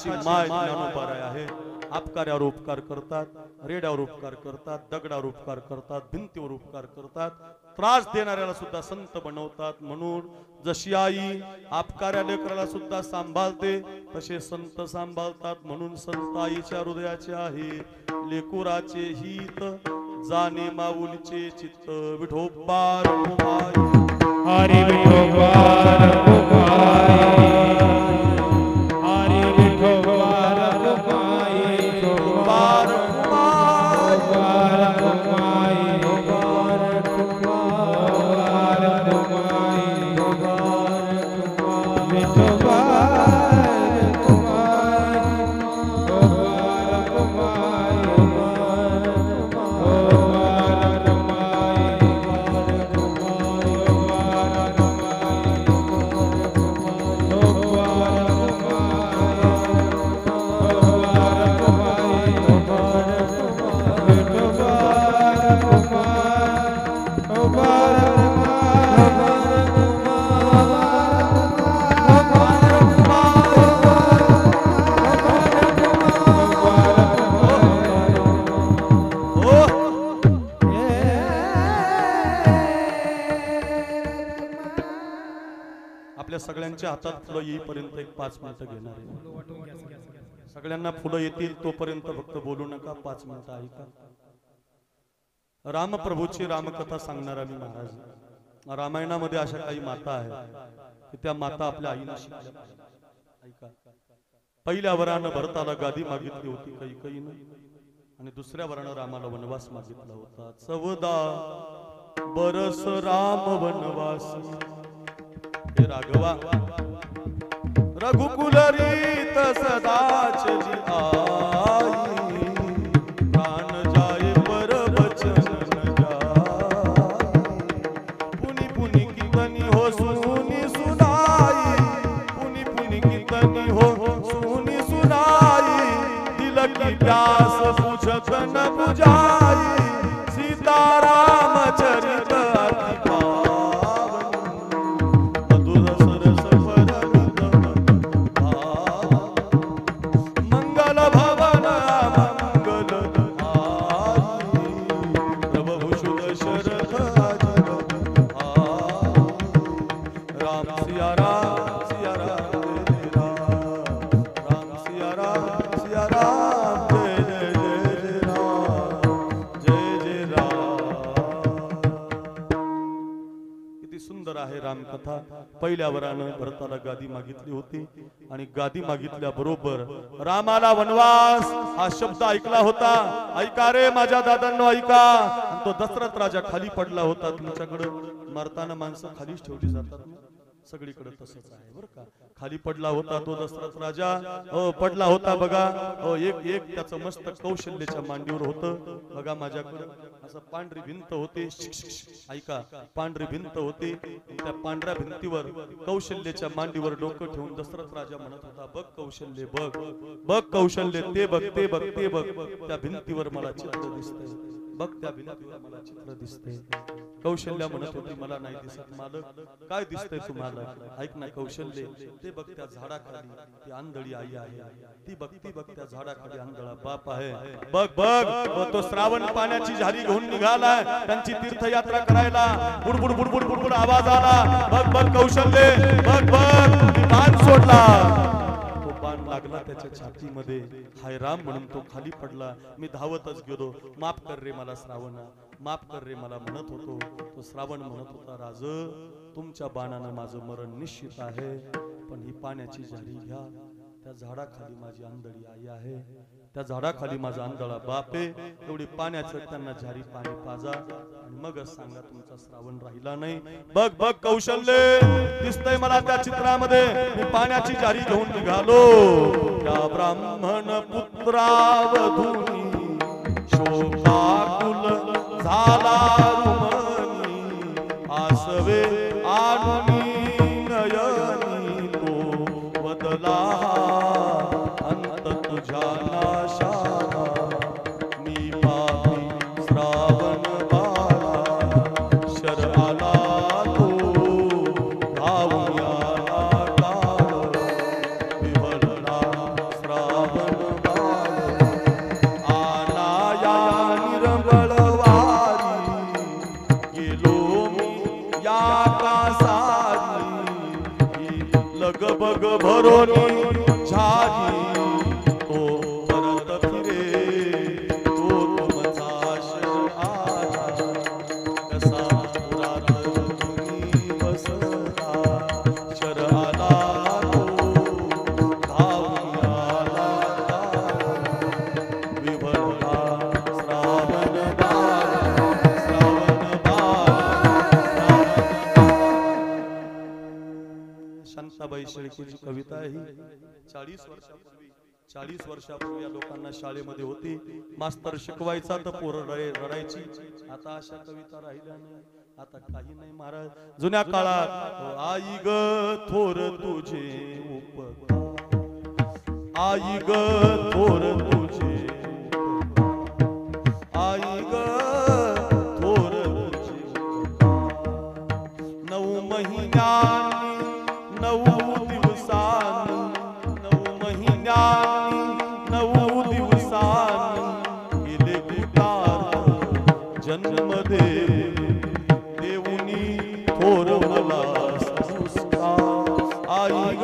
माय. भजन ज्ञानाबाई अपकार्यावर उपकार करतात, रेड्यावर उपकार करतात, दगडावर उपकार करतात, भिंतीवर उपकार करतात, त्रास देणाऱ्याला सुद्धा संत बनवतात. म्हणून जशी आई अपकार्या लेकराला सुद्धा सांभाळते तसे संत सांभाळतात. म्हणून संत आईच्या हृदयाचे आहे. लेकुराचे हित जाणे माऊलीचे चित्त. विठोबा रघुमाई हरी विठोबा रघुमाई. सगळ्यांच्या हातात फुलं येईपर्यंत एक 5 मिनिटं घेणार आहे. सगळ्यांना फुलं येतील तोपर्यंत फक्त बोलू नका. 5 मिनिटं ऐका. रामप्रभूची रामकथा सांगणारा मी महाराज. रामायणामध्ये अशा काही माता आहेत की त्या माता आपल्या आईला शिकल्या. ऐका. पहिल्या वरानं भरताला गादी मागितली होती कैकेयीनं. आणि दुसऱ्या वरानं रामाला वनवास मागितला होता. 14 बरस राम वनवास. हे राघवा रघुकुल रीत सदाच जी आई, प्राण जाय पर वचन न जाय. पुनि पुनि कीर्तनी हो सुनी सुनाई, पुनि पुनि कीर्तनी हो सुनी सुनाई. दिल की प्यास बुझत न बुझाई, सीताराम चरित अति पावन. मधुर सरस मंगल भवन मंगल हारी, प्रभु शुभ शरद राम सिया राम सिया राम जय जय राम. राम सिया राम सिया राम जय जय जय राम जय जय राम. किती सुंदर आहे रामकथा. पहिल्या वरानं भरताला गादी मागितली होती आणि गादी मागितल्या बरोबर रामाला वनवास हा शब्द ऐकला होता. ऐका रे माझ्या दादांनो ऐका. आणि तो दशरथ राजा खाली पडला होता. तुमच्याकडे मरताना माणसं खालीच ठेवली जातात ना, सगळीकडे तसंच आहे बरं का. खाली पडला होता तो दशरथ राजा. पडला होता बघा. एक एक त्याचं मस्तक कौशल्याच्या मांडीवर होतं बघा. माझ्याकडे असं पांढरी भिंत होती. ऐका, पांढरी भिंत होती. त्या पांढऱ्या भिंतीवर कौशल्याच्या मांडीवर डोकं ठेवून दशरथ राजा म्हणत होता, बघ कौशल्य बघ, बघ कौशल्य, ते बघ ते बघ ते बघ. त्या भिंतीवर मला चित्र दिसतंय, बघ त्या भिंतीवर मला चित्र दिसतंय. कौशल्या म्हणत होती, मला नाही दिसत मालक. काय दिसतंय तुम्हाला? ऐक ना कौशल्य, ते बघ त्या झाडाखाली ती आंधळी आई आहे. ती बघ त्या झाडाखाली आंधळा बाप आहे. बघ बघ तो श्रावण पाण्याची झारी घेऊन निघालाय त्यांची तीर्थयात्रा करायला. बुडबुड बुडबुड बुडबुड आवाज आला. बघ बघ कौशल्य, बघ बघ बाण सोडला. तो बाण लागला त्याच्या छातीमध्ये. हाय राम म्हणून तो खाली पडला. मी धावतच गेलो. माफ कर रे मला श्रावणा, माफ कर रे मला म्हणत होतो. तो श्रावण म्हणत होता, राज तुमच्या बाणानं माझं मरण निश्चित आहे, पण ही पाण्याची झारी घ्या. त्या झाडाखाली माझी आंधळी आई आहे, त्या झाडाखाली माझा आंधळा बाप आहे. एवढी पाण्याचं त्यांना झारी पाणी पाजा आणि मगच सांगा तुमचा श्रावण राहिला नाही. बघ बघ कौशल्य, दिसतंय मला त्या चित्रामध्ये. मी पाण्याची झारी घेऊन निघालो. त्या ब्राह्मण पुत्रावधूनी शोकाकुल झाला रुमनी. आसवे आनुनी नयनी तो बदला अंत तुझ्या नाशाना. मी पापी श्रावण बाळा, शर आला तो धावून आला काळ. विवळला श्रावण बाळ, आला या निरंबळवारी. गेलो मी या कासारी, लगबग भरोनी झाली. तो परत फिरे तो तुमचा शर आला. कसा पुरात तुम्ही बसला, शर आला तो धावून आला काळ. विवळला श्रावण बाळ, श्रावण बाळ. शांताबाई शेळकेची कविता ही 40 वर्षापूर्वी या लोकांना शाळेमध्ये होती. मास्तर शिकवायचा तर पोरं रडायची. आता अशा कविता राहिल्या नाही, आता काही नाही महाराज. जुन्या काळात आई ग थोर तुझे उपकार, आई ग थोर तुझे उपकार, आई ग थोर तुझे उपकार. 9 महिन्यांनी 9 दिवसांनी, 9 महिन्यांनी 9 दिवसांनी गेले गुकार जन्म देऊनी थोर मला संस्कार. आई ग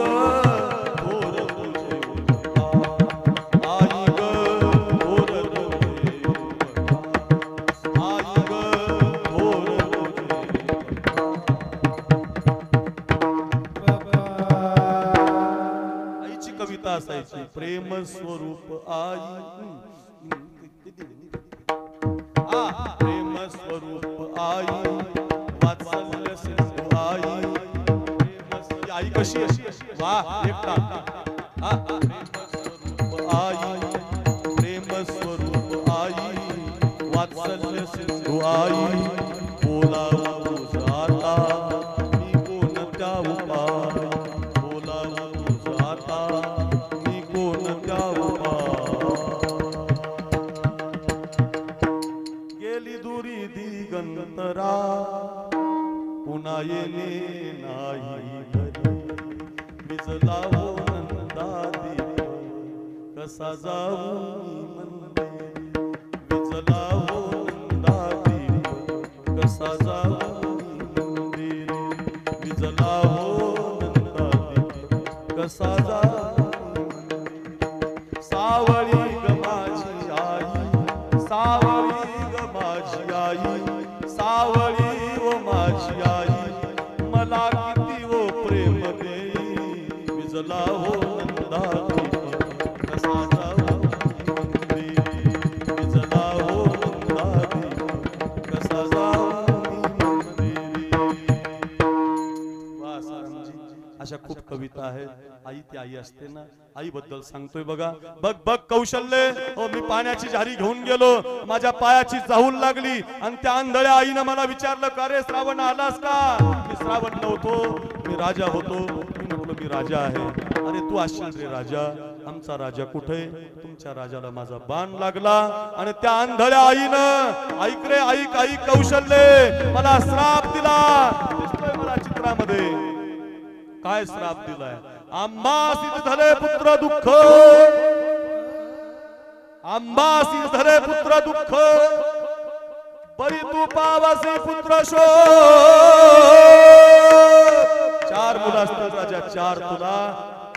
थोर तुझे उपकार, आई ग थोर तुझे उपकार, आई ग थोर तुझे. आईची कविता असायची, प्रेम स्वरूप आई. कशी वा एकटा हा प्रेमस्वरूप आई प्रेम स्वरूप आई वात्सल्य सिंधू आई बोलावं तुझं आता मी कोणत्या उपाय बोलावं तुझं आता मी कोणत्या उपाय गेली दुरी दिगंतरा पुन्हा येणे नाही घरी विजला हो नंदा दीप कसा जाऊ मंदिरी विजला हो नंदा दीप कसा जाऊ मंदिरी विजला हो नंदा दीप कसा जाऊ मंदिरी सावळी ग माझी आई सावळी ग माझी आई सावळी व माझी आई मला किती वो प्रेम देई विजला हो नंदा दीप कसा जाऊ मंदिरी विजला हो नंदा दीप कसा जाऊ मंदिरी वा सारामजी अशा खूप कविता आहेत आई ती आई असते ना आई बद्दल सांगतोय बघा बघ बघ कौशल्य हो मी पाण्याची झारी घेऊन गेलो माझ्या पायाची चाहूल लागली आणि त्या आंधळ्या आईनं मला विचारलं का रे श्रावण आलास का मी श्रावण नव्हतो मी राजा होतो मी म्हटलो मी राजा आहे अरे तू असशील रे राजा आमचा राजा कुठे तुमच्या राजाला माझा बाण लागला आणि त्या आंधळ्या आईनं ऐक रे ऐक ऐक कौशल्य मला श्राप दिला दिसतोय मला चित्रामध्ये काय श्राप दिलाय आंबासीत झाले पुत्र दुःख आंबासीत झाले पुत्र दुःख बरी तू पावासी पुत्र शो चार मुलं असतात राजा चार तुला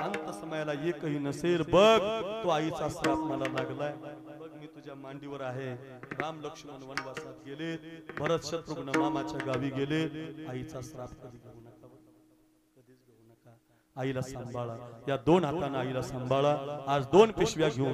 अंत समयाला एकही नसेल बघ तो आईचा श्राप मला लागलाय बघ मी तुझ्या मांडीवर आहे राम लक्ष्मण वनवासात गेले भरत शत्रुघ्न मामाच्या गावी गेले आईचा श्राप कधी घेऊ नका कधीच घेऊ नका आईला सांभाळा या दोन हाताने आईला सांभाळा आज दोन पिशव्या घेऊन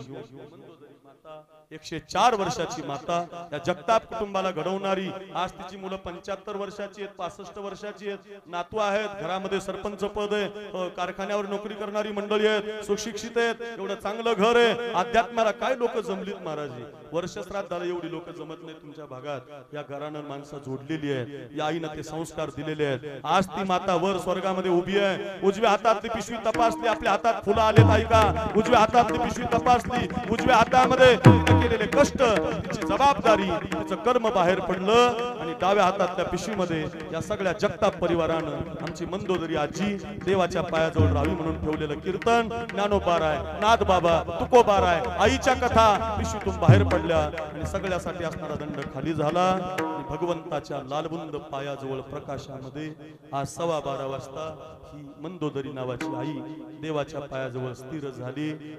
104 वर्षाची माता या जगताप कुटुंबाला घडवणारी आज तिची मुलं 75 वर्षाची आहेत 65 वर्षाची आहेत नातू आहेत घरामध्ये सरपंच पद आहे कारखान्यावर नोकरी करणारी मंडळी आहेत सुशिक्षित आहेत एवढं चांगलं घर आहे अध्यात्माला काय लोक जमलीत महाराजी वर्ष श्राद्धाला एवढी लोक जमत नाही तुमच्या भागात या घरानं माणसं जोडलेली आहेत या आईनं ते संस्कार दिलेले आहेत आज ती माता वर स्वर्गामध्ये उभी आहे उजव्या हातातली पिशवी तपासली आपल्या हातात फुलं आलेत ऐका उजव्या हातातली पिशवी तपासली उजव्या हातामध्ये केलेले कष्ट तिची जबाबदारी तिचं कर्म बाहेर पडलं आणि डाव्या हातातल्या पिशवीमध्ये या सगळ्या जगताप परिवारानं आमची मंदोदरी आजी देवाच्या पायाजवळ राहावी म्हणून ठेवलेलं कीर्तन ज्ञानोबा आहे नाथ बाबा तुकोबा आहे आईच्या कथा पिशवीतून बाहेर पडल्या आणि सगळ्यासाठी असणारा दंड खाली झाला आणि भगवंताच्या लालबुंद पायाजवळ प्रकाशामध्ये आज 12:15 वाजता ही मंदोदरी नावाची आई देवाच्या पायाजवळ स्थिर झाली